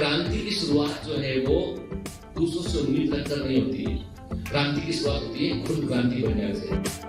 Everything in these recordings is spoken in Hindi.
क्रांति की शुरुआत जो है वो दूसरों से उम्मीद रखकर नहीं होती है। क्रांति की शुरुआत होती है खुद क्रांति बनने से।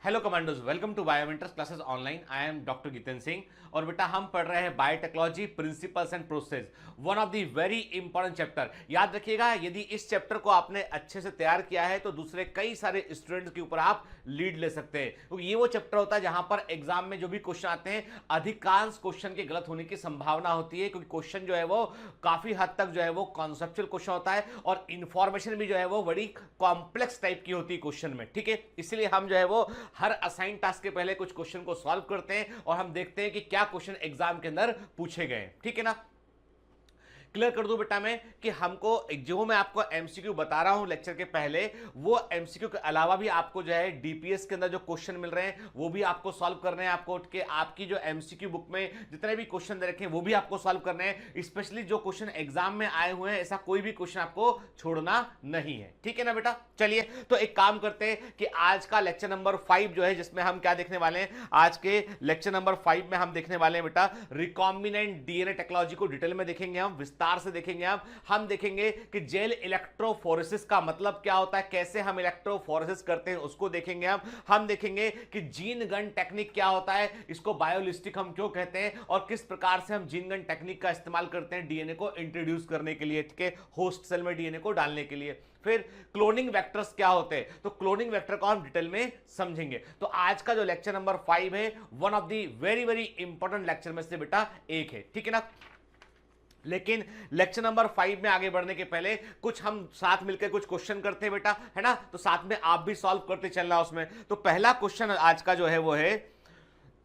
Hello commandos, welcome to Biomentors classes online. I am doctor Jitendra Singh और बेटा हम पढ़ रहे हैं biotechnology principles and process, one of the very important chapter. याद रखिएगा, यदि इस चैप्टर को आपने अच्छे से तैयार किया है तो दूसरे कई सारे स्टूडेंट्स के ऊपर आप लीड ले सकते हैं, क्योंकि ये वो चैप्टर होता है जहां पर एग्जाम में जो भी क्वेश्चन आते हैं अधिकांश क्वेश्चन के गलत होने की संभावना होती है, क्योंकि क्वेश्चन जो है वो काफी हद तक जो है वो कॉन्सेप्चुअल क्वेश्चन होता है और इंफॉर्मेशन भी जो है वो बड़ी कॉम्प्लेक्स टाइप की होती है क्वेश्चन में। ठीक है, इसलिए हम जो है वो हर असाइन टास्क के पहले कुछ क्वेश्चन को सॉल्व करते हैं और हम देखते हैं कि क्या क्वेश्चन एग्जाम के अंदर पूछे गए। ठीक है ना, क्लियर कर दूं बेटा मैं कि हमको जो मैं आपको एमसीक्यू बता रहा हूं लेक्चर के पहले, वो एमसीक्यू के अलावा भी आपको जो है डीपीएस के अंदर जो क्वेश्चन मिल रहे हैं वो भी आपको सॉल्व करने हैं। आपको के आपकी जो एमसीक्यू बुक में जितने भी क्वेश्चन दे रखे हैं वो भी आपको सॉल्व करने हैं। स्पेशली जो क्वेश्चन एग्जाम में आए हुए हैं, ऐसा कोई भी क्वेश्चन आपको छोड़ना नहीं है। ठीक है ना बेटा, चलिए तो एक काम करते हैं कि आज का लेक्चर नंबर 5 जो है, जिसमें हम क्या देखने वाले हैं, आज के लेक्चर नंबर 5 में हम देखने वाले हैं बेटा रिकॉम्बिनेंट डीएनए टेक्नोलॉजी को डिटेल में देखेंगे, हम विस्तार से देखेंगे। हम देखेंगे कि जेल इलेक्ट्रोफोरेसिस का मतलब क्या होता है, कैसे हम इलेक्ट्रोफोरेसिस करते हैं उसको देखेंगे। हम देखेंगे कि जीन गन टेक्निक क्या होता है, इसको बायोलिस्टिक हम क्यों कहते हैं और किस प्रकार से हम जीन गन टेक्निक का इस्तेमाल करते हैं डीएनए को इंट्रोड्यूस करने के लिए, ठीक है, होस्ट सेल में डीएनए को डालने के लिए। फिर क्लोनिंग वेक्टर्स क्या होते हैं, तो क्लोनिंग वेक्टर को हम डिटेल में समझेंगे। तो आज का जो लेक्चर नंबर 5 है, one of the very very important lecture में से बेटा एक है। ठीक है ना, लेकिन लेक्चर नंबर 5 में आगे बढ़ने के पहले कुछ हम साथ मिलकर कुछ क्वेश्चन करते हैं बेटा, है ना, तो साथ में आप भी सॉल्व करते चलना उसमें। तो पहला क्वेश्चन आज का जो है वो है,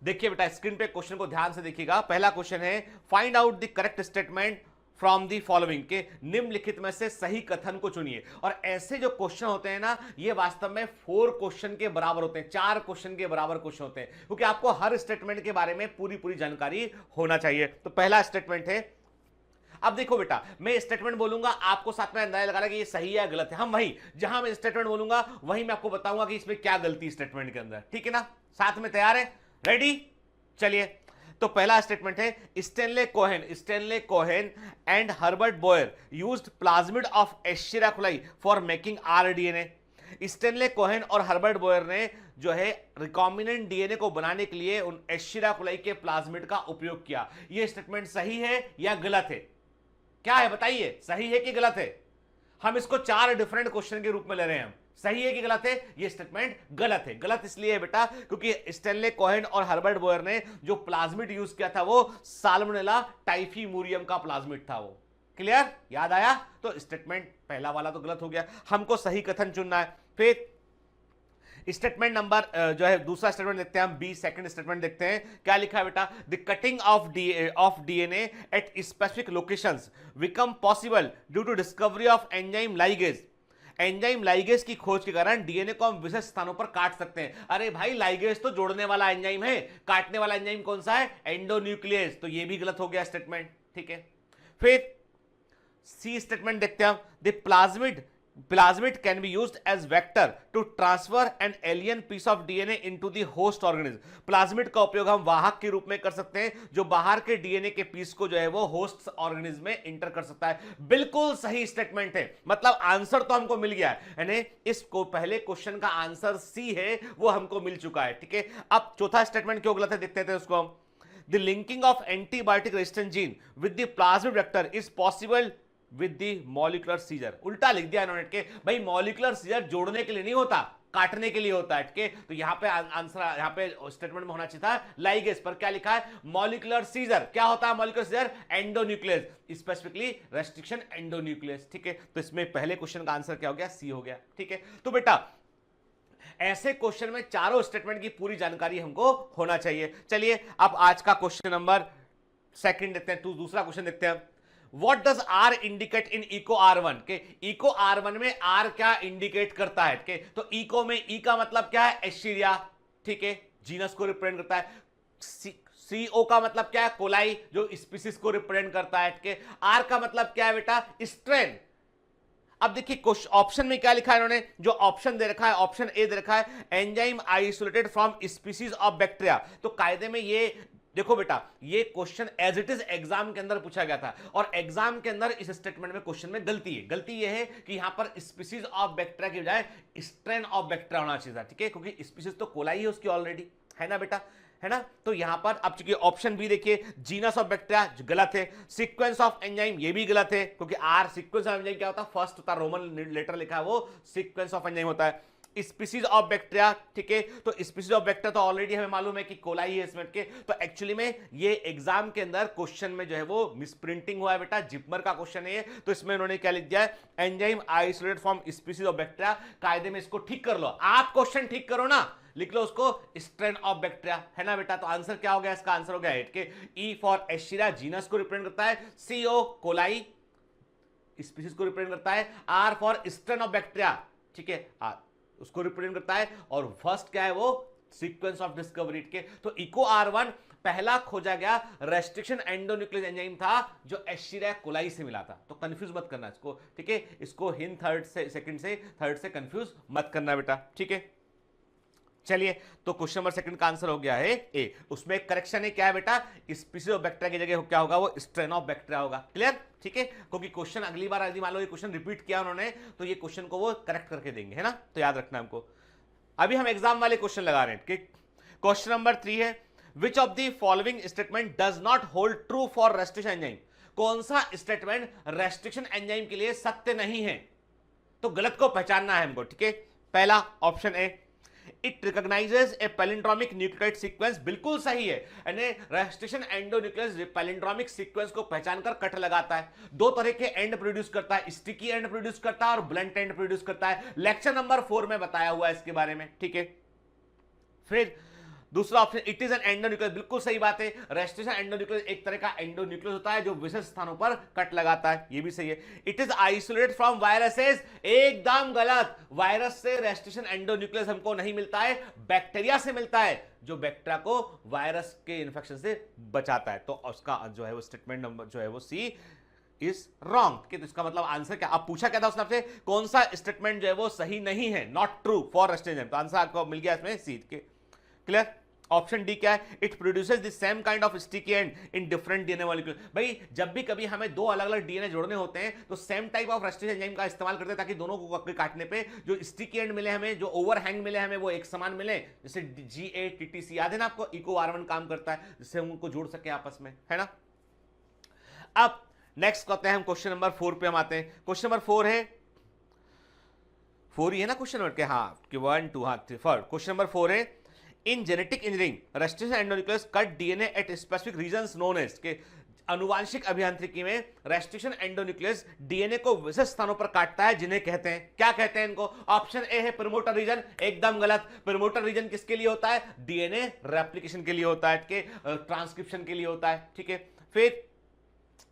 देखिए बेटा स्क्रीन पे क्वेश्चन को ध्यान से देखिएगा। पहला क्वेश्चन है, find out the correct statement from the following, के निम्नलिखित में से सही कथन को चुनिए। और ऐसे जो क्वेश्चन होते हैं ना, ये वास्तव में 4 क्वेश्चन के बराबर होते हैं, 4 क्वेश्चन के बराबर क्वेश्चन होते हैं, क्योंकि आपको हर स्टेटमेंट के बारे में पूरी जानकारी होना चाहिए। तो पहला स्टेटमेंट है, अब देखो बेटा, मैं स्टेटमेंट बोलूंगा, आपको साथ में अंदाजा लगाना कि ये सही है या गलत है। हम वही जहां मैं स्टेटमेंट बोलूंगा वहीं मैं आपको बताऊंगा कि इसमें क्या गलती स्टेटमेंट के अंदर। ठीक है ना, साथ में तैयार है, रेडी? चलिए, तो पहला स्टेटमेंट है, Stanley Cohen and Herbert Boyer used plasmid of Escherichia coli for making rDNA. Stanley Cohen और हर्बर्ट बोयर ने जो है रिकॉम्बिनेंट डीएनए को बनाने के लिए उन एस्चेरिचिया कोलाई के प्लाज्मिड का उपयोग किया। यह स्टेटमेंट सही है या गलत है? क्या है बताइए, सही है कि गलत है? हम इसको 4 डिफरेंट क्वेश्चन के रूप में ले रहे हैं। हम सही है कि गलत है? ये स्टेटमेंट गलत है। गलत इसलिए है बेटा क्योंकि स्टेनले कोहेन और हर्बर्ट बोयर ने जो प्लाज्मिड यूज किया था वो साल्मोनेला टाइफीमुरियम का प्लाज्मिड था। वो क्लियर, याद आया? तो स्टेटमेंट पहला वाला तो गलत हो गया, हमको सही कथन चुनना है। फिर स्टेटमेंट नंबर जो है दूसरा स्टेटमेंट देखते हैं हम, बी सेकंड स्टेटमेंट देखते हैं, क्या लिखा है बेटा, the cutting of DNA at specific locations become possible due to discovery of enzyme ligase. Enzyme ligase की खोज के कारण डीएनए को हम विशेष स्थानों पर काट सकते हैं। अरे भाई, लाइगेज तो जोड़ने वाला एंजाइम है, काटने वाला एंजाइम कौन सा है? एंडोन्यूक्लियस। तो ये भी गलत हो गया स्टेटमेंट। ठीक है, फिर सी स्टेटमेंट देखते हैं हम, the plasmid can be used as vector to transfer an alien piece of DNA into the host organism। Plasmid का उपयोग हम वाहक के रूप में कर सकते हैं, जो बाहर के डीएनए के पीस को जो है वो होस्ट ऑर्गेनिज्म में इंटर कर सकता है। बिल्कुल सही स्टेटमेंट है, मतलब आंसर तो हमको मिल गया है, यानी इसको पहले क्वेश्चन का आंसर सी है वो हमको मिल चुका है। ठीक है, अब चौथा स्टेटमेंट क्यों गलत है देखते थे उसको हम। The linking of antibiotic resistant gene with the plasmid vector is possible with the molecular scissor. उल्टा लिख दिया इन्होंने के, भाई मॉलिक्यूलर सीजर जोड़ने के लिए नहीं होता, काटने के लिए होता है। ठीक है, तो यहां पे आंसर, यहां पे स्टेटमेंट में होना चाहिए था लाइगेज, पर क्या लिखा है? Molecular scissor. क्या होता है molecular scissor? Endonuclease, specifically restriction endonuclease. ठीक है, तो इसमें पहले क्वेश्चन का आंसर क्या हो गया? सी हो गया। ठीक है, तो बेटा ऐसे क्वेश्चन में चारों स्टेटमेंट की पूरी जानकारी हमको होना चाहिए। चलिए अब आज का क्वेश्चन नंबर सेकंड देखते हैं, दूसरा क्वेश्चन देखते हैं। What does R indicate in Eco R1 के इको R1 में आर क्या इंडिकेट करता है के तो इको में ई का मतलब क्या है एस्चीरिया, ठीक है, जीनस को रिप्रेजेंट करता है। सीओ का मतलब क्या है कोलाई, जो स्पीसीज को रिप्रेजेंट करता है के। आर का मतलब क्या है बेटा स्ट्रेन। अब देखिए क्वेश्चन ऑप्शन में क्या लिखा है इन्होंने, जो ऑप्शन दे रखा है ऑप्शन ए दे रखा है enzyme isolated from species of bacteria. तो कायदे में ये देखो बेटा ये question as it is exam के अंदर पूछा गया था और एग्जाम के अंदर इस स्टेटमेंट में क्वेश्चन में गलती है। गलती ये है कि यहां पर स्पीसीज ऑफ बैक्टीरिया की बजाय स्ट्रेन ऑफ बैक्टीरिया होना चाहिए था, ठीक है, क्योंकि स्पीसीज तो कोलाई है उसकी ऑलरेडी, है ना बेटा, है ना। तो यहां पर अब चूंकि ऑप्शन बी देखिए जीनस ऑफ बैक्टीरिया गलत है, सीक्वेंस ऑफ एंजाइम ये भी गलत है क्योंकि आर सीक्वेंस ऑफ एंजाइम क्या होता है फर्स्ट होता है, रोमन लेटर लिखा है वो सीक्वेंस ऑफ एंजाइम होता है। स्पीसीज ऑफ बैक्टीरिया, ठीक है, तो स्पीसीज ऑफ बैक्टीरिया तो ऑलरेडी हमें मालूम है कि कोलाई है इसमें के। तो एक्चुअली में ये एग्जाम के अंदर क्वेश्चन में जो है वो मिसप्रिंटिंग हुआ है बेटा, जिपमर का क्वेश्चन है तो इसमें उन्होंने क्या लिख दिया है enzyme isolated from species of bacteria. कायदे में इसको ठीक कर लो, आप क्वेश्चन ठीक करो ना, लिख लो उसको स्ट्रेन ऑफ बैक्टीरिया, है ना बेटा। तो आंसर क्या हो गया, इसका आंसर हो गया एट के ई फॉर एस्चीरिया जीनस को रिप्रेजेंट करता है, सीओ कोलाई स्पीसीज को रिप्रेजेंट करता है, R for strain of bacteria, ठीक है, उसको रिप्रेजेंट करता है, और फर्स्ट क्या है वो सीक्वेंस ऑफ डिस्कवरी के। तो इको R1 पहला खोजा गया रेस्ट्रिक्शन एंडोन्यूक्लियस एंजाइम था जो एस्चीरिया कोलाई से मिला था। तो कंफ्यूज मत करना इसको, ठीक है, इसको हिंद थर्ड से सेकंड से थर्ड से कंफ्यूज मत करना बेटा, ठीक है। चलिए तो क्वेश्चन नंबर सेकंड का आंसर हो गया है ए। उसमें करेक्शन है क्या है बेटा, स्पीसीज ऑफ बैक्टीरिया की जगह क्या होगा वो स्ट्रेन ऑफ बैक्टीरिया होगा। क्लियर, ठीक है, क्योंकि क्वेश्चन अगली बार यदि मान लो ये क्वेश्चन रिपीट किया उन्होंने तो ये क्वेश्चन को वो करेक्ट करके देंगे, है ना, तो याद रखना हमको। अभी हम एग्जाम वाले क्वेश्चन लगा रहे हैं। क्वेश्चन नंबर 3 है which of the following statement does not hold true for restriction enzyme. कौन सा स्टेटमेंट रेस्ट्रिक्शन एंजाइम के लिए सत्य नहीं है, तो गलत को पहचानना है हमको, ठीक है। पहला option A it recognises A palindromic nucleotide sequence, बिल्कुल सही है, यानी रेस्ट्रिक्शन एंडोन्यूक्लियस पैलिंड्रोमिक सीक्वेंस को पहचान कर कट लगाता है। दो तरह के एंड प्रोड्यूस करता है, स्टिकी एंड प्रोड्यूस करता है और ब्लंट एंड प्रोड्यूस करता है। लेक्चर नंबर 4 में बताया हुआ है इसके बारे में, ठीक है। फिर दूसरा option it is an endonuclease, बिल्कुल सही बात है, रेस्ट्रिक्शन एंडोन्यूक्लियस एक तरह का एंडोन्यूक्लियस होता है जो विशेष स्थानों पर कट लगाता है, ये भी सही है। It is isolated from viruses, एकदम गलत, वायरस से रेस्ट्रिक्शन एंडोन्यूक्लियस हमको नहीं मिलता है, बैक्टीरिया से मिलता है जो बैक्टीरिया को वायरस के इन्फेक्शन से बचाता है। तो उसका जो है वो स्टेटमेंट नंबर जो है वो सी इज रॉन्ग, कि तो इसका मतलब आंसर क्या, अब पूछा क्या था उसने आपसे कौन सा स्टेटमेंट जो है वो सही नहीं है, नॉट ट्रू फॉर रेस्ट्रिक्शन, तो आंसर आपको मिल गया इसमें सी के। क्लियर, ऑप्शन डी क्या है, it produces the same kind of sticky and in different DNA molecule. भाई जब भी कभी हमें दो अलग अलग डीएनए जोड़ने होते हैं तो same type of restriction enzyme का इस्तेमाल करते हैं ताकि दोनों को काटने पे जो स्टिकी एंड मिले हमें, जो ओवरहैंग मिले हमें वो एक समान मिले। जैसे GATTC याद है ना आपको, इको R1 काम करता है जिससे हम उनको जोड़ सके आपस में, है ना। अब नेक्स्ट करते हैं हम क्वेश्चन नंबर 4 पे हम आते हैं। क्वेश्चन नंबर 4 है, 4 ही है ना क्वेश्चन नंबर के, हाँ कि 1 2 हाँ 3 क्वेश्चन नंबर 4 है in genetic engineering restriction endonuclease cut DNA at specific regions known as, के आनुवांशिक अभियांत्रिकी में रेस्ट्रिक्शन एंडोन्यूक्लियस डीएनए को विशेष स्थानों पर काटता है जिन्हें कहते हैं, क्या कहते हैं इनको। ऑप्शन ए है प्रमोटर रीजन, एकदम गलत। प्रमोटर रीजन किसके लिए होता है, डीएनए रेप्लिकेशन के लिए होता है, के ट्रांसक्रिप्शन के लिए होता है, ठीक है। फिर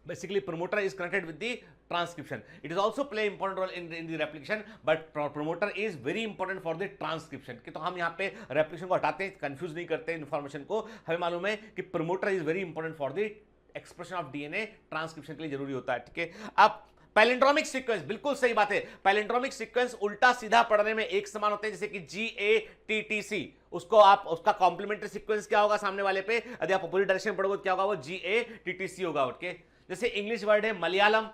basically promoter is connected with the transcription, it is also play important role in the replication but promoter is very important for the transcription, कि तो हम यहाँ पे replication को हटाते हैं, कंफ्यूज नहीं करते इन्फॉर्मेशन को, हमें मालूम है कि promoter is very important for the expression of DNA, transcription के लिए जरूरी होता है, ठीक है। अब पैलिंड्रोमिक सीक्वेंस, बिल्कुल सही बात है, पैलिंड्रोमिक सीक्वेंस उल्टा सीधा पढ़ने में एक समान होते हैं, जैसे कि GATTC, उसको आप उसका कॉम्प्लीमेंट्री सीक्वेंस क्या होगा सामने वाले पे, यदि आप अपोजिट डायरेक्शन पढ़ोगे क्या होगा वो GATTC होगा, ओके। जैसे इंग्लिश वर्ड है मलयालम,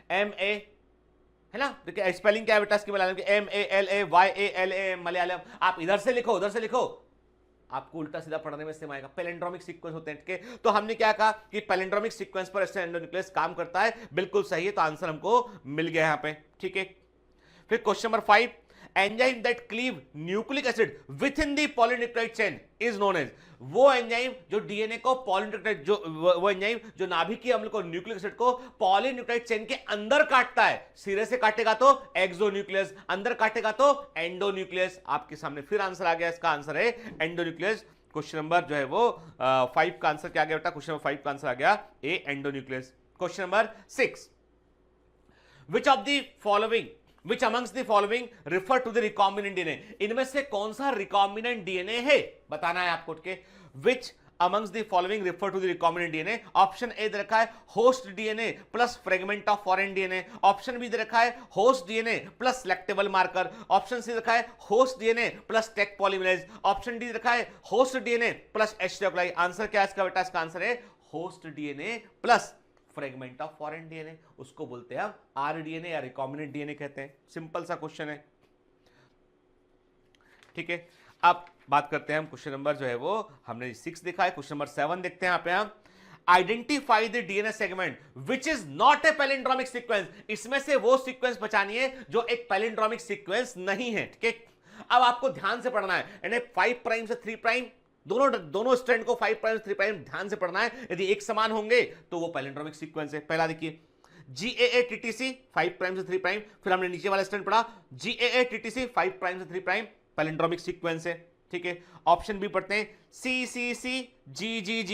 MA, है ना, देखिए स्पेलिंग क्या है बेटा इसकी मलयालम की, MALAYALAM मलयालम। आप इधर से लिखो उधर से लिखो, आपको उल्टा सीधा पढ़ने में सेम आएगा। पैलिंड्रोमिक सीक्वेंस होते हैं, ठीक है। तो हमने क्या कहा कि पैलिंड्रोमिक सीक्वेंस पर एंडोन्यूक्लियस काम करता है, बिल्कुल सही है, तो आंसर हमको मिल गया यहाँ पे, ठीक है। फिर question number 5 enzyme that cleave nucleic acid within the polynucleotide chain is known as, वो एंजाइम जो डीएनए को पॉलीन्यूक्लियोटाइड जो वो एंजाइम जो नाभिकीय अम्ल को न्यूक्लिक एसिड को पॉलीन्यूक्लियोटाइड चेन के अंदर काटता है, सिरे से काटेगा तो एक्सोन्यूक्लियस, अंदर काटेगा तो एंडोन्यूक्लियस। आपके सामने फिर आंसर आ गया, इसका आंसर है एंडोन्यूक्लियस। क्वेश्चन नंबर जो है वो 5 का आंसर क्या आ गया बेटा, क्वेश्चन नंबर 5 का आंसर आ गया A endonuclease. Question number 6, which amongst the following refer to the recombinant DNA, इनमें से कौन सा रिकॉम्बिनेंट डीएनए है बताना है आपको के। विच amongst the following refer to the recombinant DNA। Option A दे रखा है host DNA plus fragment of foreign DNA, option B दे रखा है host DNA plus selectable marker, option C दे रखा है host DNA plus Taq polymerase, option D दे रखा है होस्ट डीएनए प्लस एच-न्यूक्लियाई। आंसर क्या है इसका बेटा? इसका आंसर है host DNA plus fragment of foreign DNA, उसको बोलते हैं हम आरडीएनए या रिकॉम्बिनेंट डीएनए कहते हैं। सिंपल सा क्वेश्चन है, ठीक है। अब बात करते हैं हम क्वेश्चन नंबर जो है वो हमने 6 देखा है, क्वेश्चन नंबर 7 देखते हैं। यहां पे हम identify the DNA segment which is not a palindromic sequence, इसमें से वो सीक्वेंस पहचानिए जो एक पैलिंड्रोमिक सीक्वेंस नहीं है, ठीक है। अब आपको ध्यान से पढ़ना है, यानी 5 प्राइम से 3 प्राइम दोनों स्ट्रैंड को 5 प्राइम से 3 प्राइम ध्यान से पढ़ना है। यदि एक समान होंगे तो वो पैलिंड्रोमिक सीक्वेंस है। पहला देखिए GAATTC 5 प्राइम से 3 प्राइम, फिर हमने नीचे वाला स्ट्रैंड पढ़ा GAATTC 5 प्राइम से 3 प्राइम, पैलिंड्रोमिक सीक्वेंस है, ठीक है। ऑप्शन बी पढ़ते हैं CCC GGG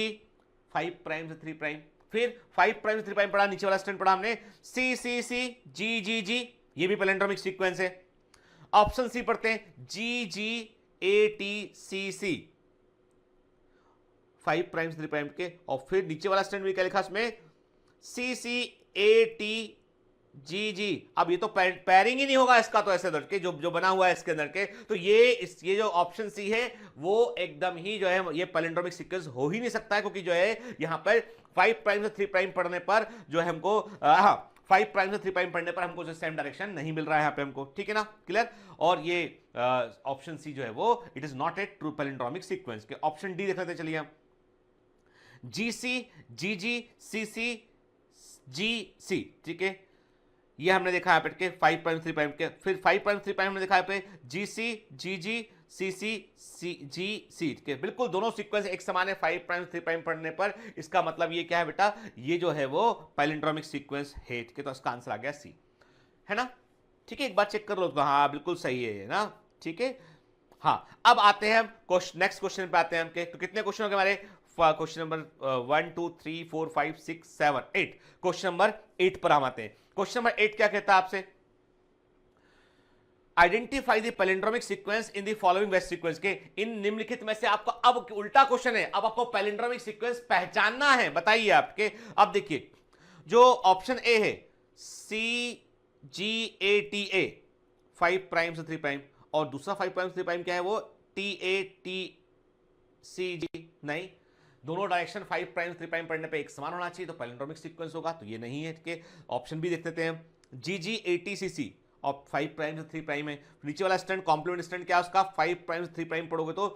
5 प्राइम से 3 प्राइम, फिर 5 प्राइम से 3 प्राइम पढ़ा, नीचे वाला स्टैंड पढ़ा हमने CCC GGG, ये भी पैलिंड्रोमिक सीक्वेंस है। ऑप्शन सी पढ़ते हैं GGATCC 5 प्राइम से 3 प्राइम के, और फिर नीचे वाला स्टैंड भी क्या लिखा इसमें CCATGG। अब ये तो पैरिंग ही नहीं होगा इसका, तो ऐसे के जो बना हुआ है इसके अंदर के, तो ये जो ऑप्शन सी है वो एकदम ही जो है ये पैलिंड्रोमिक सीक्वेंस हो ही नहीं सकता है, क्योंकि जो है यहां पर 5 प्राइम से 3 प्राइम पढ़ने पर जो है हमको 5 प्राइम से 3 प्राइम पढ़ने पर हमको जो सेम डायरेक्शन नहीं मिल रहा है यहां पे हमको, ठीक है ना, क्लियर। और ये ऑप्शन सी जो है वो it is not a true palindromic sequence के। ऑप्शन डी देख लेते हैं, चलिए हम GC GG CC GC, ठीक है, ये हमने देखा यहाँ पे 5 प्राइम 3 प्राइम के, फिर 5 प्राइम 3 प्राइम हमने देखा यहाँ पे GC GG CC GC, ठीक है। बिल्कुल दोनों सीक्वेंस एक समान है 5 प्राइम 3 प्राइम पढ़ने पर, इसका मतलब ये क्या है बेटा, ये जो है वो पैलिंड्रोमिक सीक्वेंस है, ठीक है। तो इसका आंसर आ गया सी, है ना, ठीक है। एक बार चेक कर लो, हाँ बिल्कुल सही है ना, ठीक है। हाँ, अब आते हैं हम नेक्स्ट क्वेश्चन पे आते हैं हम के, तो कितने क्वेश्चन हो गए हमारे? क्वेश्चन नंबर 1 2 3 4 5 6 7 8, क्वेश्चन नंबर 8 पर हम आते हैं। क्वेश्चन नंबर 8 क्या कहता है आपसे? Identify the palindromic sequence in the following west sequence के, इन निम्नलिखित में से आपको, अब उल्टा क्वेश्चन है, अब आपको पैलिंड्रोमिक सीक्वेंस पहचानना है, बताइए आपके। अब देखिए जो ऑप्शन ए है CGATA 5 प्राइम से 3 प्राइम, और दूसरा 5 प्राइम से 3 प्राइम क्या है वो TATCG, नहीं, दोनों डायरेक्शन 5 प्राइम 3 प्राइम पढ़ने पे एक समान होना चाहिए, तो पैलिंड्रोमिक सीक्वेंस होगा, तो ये नहीं है, ठीक है। ऑप्शन बी देख लेते हैं हम GGATCC और 5 प्राइम से 3 प्राइम है, नीचे वाला स्टैंड कॉम्प्लीमेंट स्टैंड क्या है उसका 5 प्राइम से 3 प्राइम पढ़ोगे तो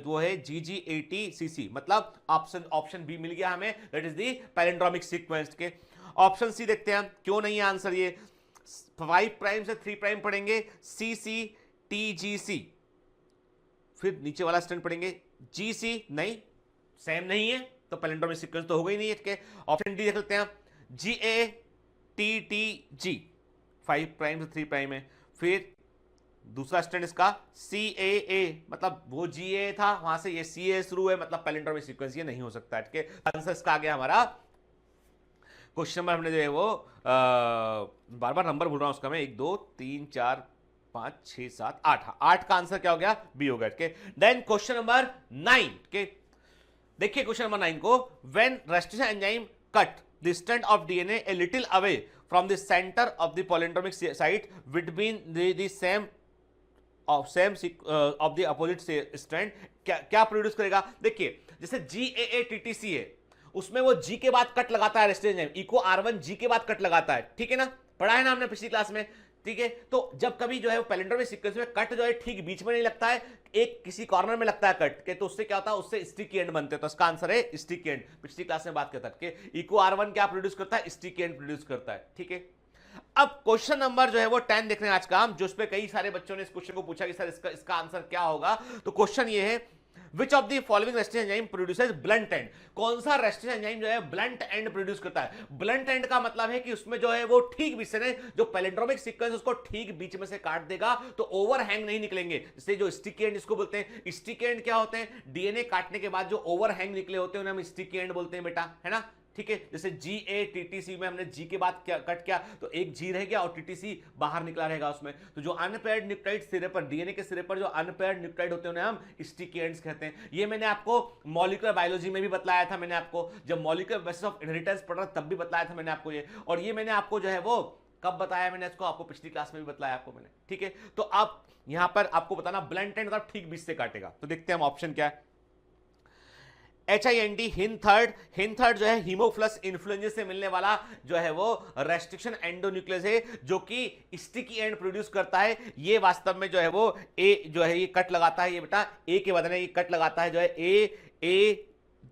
वो है GGATCC, मतलब ऑप्शन बी मिल गया हमें, that is the palindromic sequence के। ऑप्शन सी देखते हैं हम, क्यों नहीं है आंसर ये, 5 प्राइम से 3 प्राइम पढ़ेंगे CCTGC, फिर नीचे वाला स्टैंड पढ़ेंगे GC, नहीं सेम नहीं है, तो पैलिंड्रोमिक सीक्वेंस तो होगा ही नहीं है। ऑप्शन डी देख लेते हैं GATTG 5 प्राइम से 3 प्राइम है, फिर दूसरा स्टैंड इसका CAA, मतलब वो GA था वहां से ये CA शुरू है, मतलब पैलिंड्रोमिक सीक्वेंस ये नहीं हो सकता है, ठीक है। आंसर इसका आ गया हमारा क्वेश्चन नंबर, हमने जो है वो बार बार नंबर भूल रहा हूं उसका मैं, 1 2 3 4 5 6 7 8 का आंसर क्या हो गया? बी हो गया, ठीक है। देन क्वेश्चन नंबर 9 के, देखिए क्वेश्चन नंबर 9 को, when restriction enzyme cut the strand of DNA a little away from the centre of the palindromic site between the same of the opposite strand, क्या प्रोड्यूस करेगा? देखिए जैसे GAATTC है, उसमें वो G के बाद कट लगाता है रेस्टिशन एंजाइम, इको R1 G के बाद कट लगाता है, ठीक है ना, पढ़ा है ना हमने पिछली क्लास में, ठीक है। तो जब कभी जो है पैलिंड्रोमिक सीक्वेंस में कट जो है ठीक बीच में नहीं लगता है, एक किसी कॉर्नर में लगता है कट के, तो उससे क्या होता है, उससे स्टिकी एंड बनते हैं, तो इसका आंसर है स्टिकी एंड। पिछली क्लास में बात करता है कि इको R1 क्या प्रोड्यूस करता है? स्टिकी एंड प्रोड्यूस करता है, ठीक है। अब क्वेश्चन नंबर जो है वो 10 देख रहे हैं आज का हम, जो इस पे कई सारे बच्चों ने इस क्वेश्चन को पूछा कि सर इसका आंसर क्या होगा। तो क्वेश्चन ये है, Which of the following restriction enzyme produces blunt end? कौन सा रेस्टिशन एंजाइम जो है ब्लंट एंड प्रोड्यूस करता है? ब्लंट एंड का मतलब है कि उसमें जो है वो ठीक बीच से, जो पैलिंड्रोमिक सीक्वेंस उसको ठीक बीच में से काट देगा, तो ओवरहैंग नहीं निकलेंगे। जैसे जो स्टिकी एंड इसको बोलते हैं, स्टिकी एंड क्या होते हैं? डीएनए काटने के बाद जो ओवरहैंग निकले होते हैं उन्हें हम स्टिकी एंड बोलते हैं बेटा, है ना, ठीक है, जैसे GATTC में हमने G के बाद क्या कट किया तो एक G रह गया और TTC बाहर निकला रहेगा उसमें। तो जो अनपेयर्ड न्यूक्लियोटाइड सिरे पर, डीएनए के सिरे पर जो अनपेयर्ड न्यूक्लियोटाइड होते हैं उन्हें हम स्टिकी एंड्स कहते हैं। ये मैंने आपको मॉलिक्यूलर बायोलॉजी में भी बताया था, मैंने आपको जब मॉलिक्यूलर बेसिस ऑफ इनहेरिटेंस पढ़ रहा तब भी बताया था मैंने आपको ये, और ये मैंने आपको जो है वो कब बताया मैंने इसको, आपको पिछली क्लास में भी बताया आपको मैंने, ठीक है। तो अब यहां पर आपको बताना ब्लंट एंड मतलब ठीक बीच से काटेगा। तो देखते हैं हम ऑप्शन क्या है। HIND हिन थर्ड जो है हीमोफ्लस इन्फ्लुएंजा से मिलने वाला जो है वो रेस्ट्रिक्शन एंडोन्यूक्लियस है जो कि स्टिकी एंड प्रोड्यूस करता है। ये वास्तव में जो है वो ए जो है ये कट लगाता है, ये बेटा ए के बदले ये कट लगाता है जो है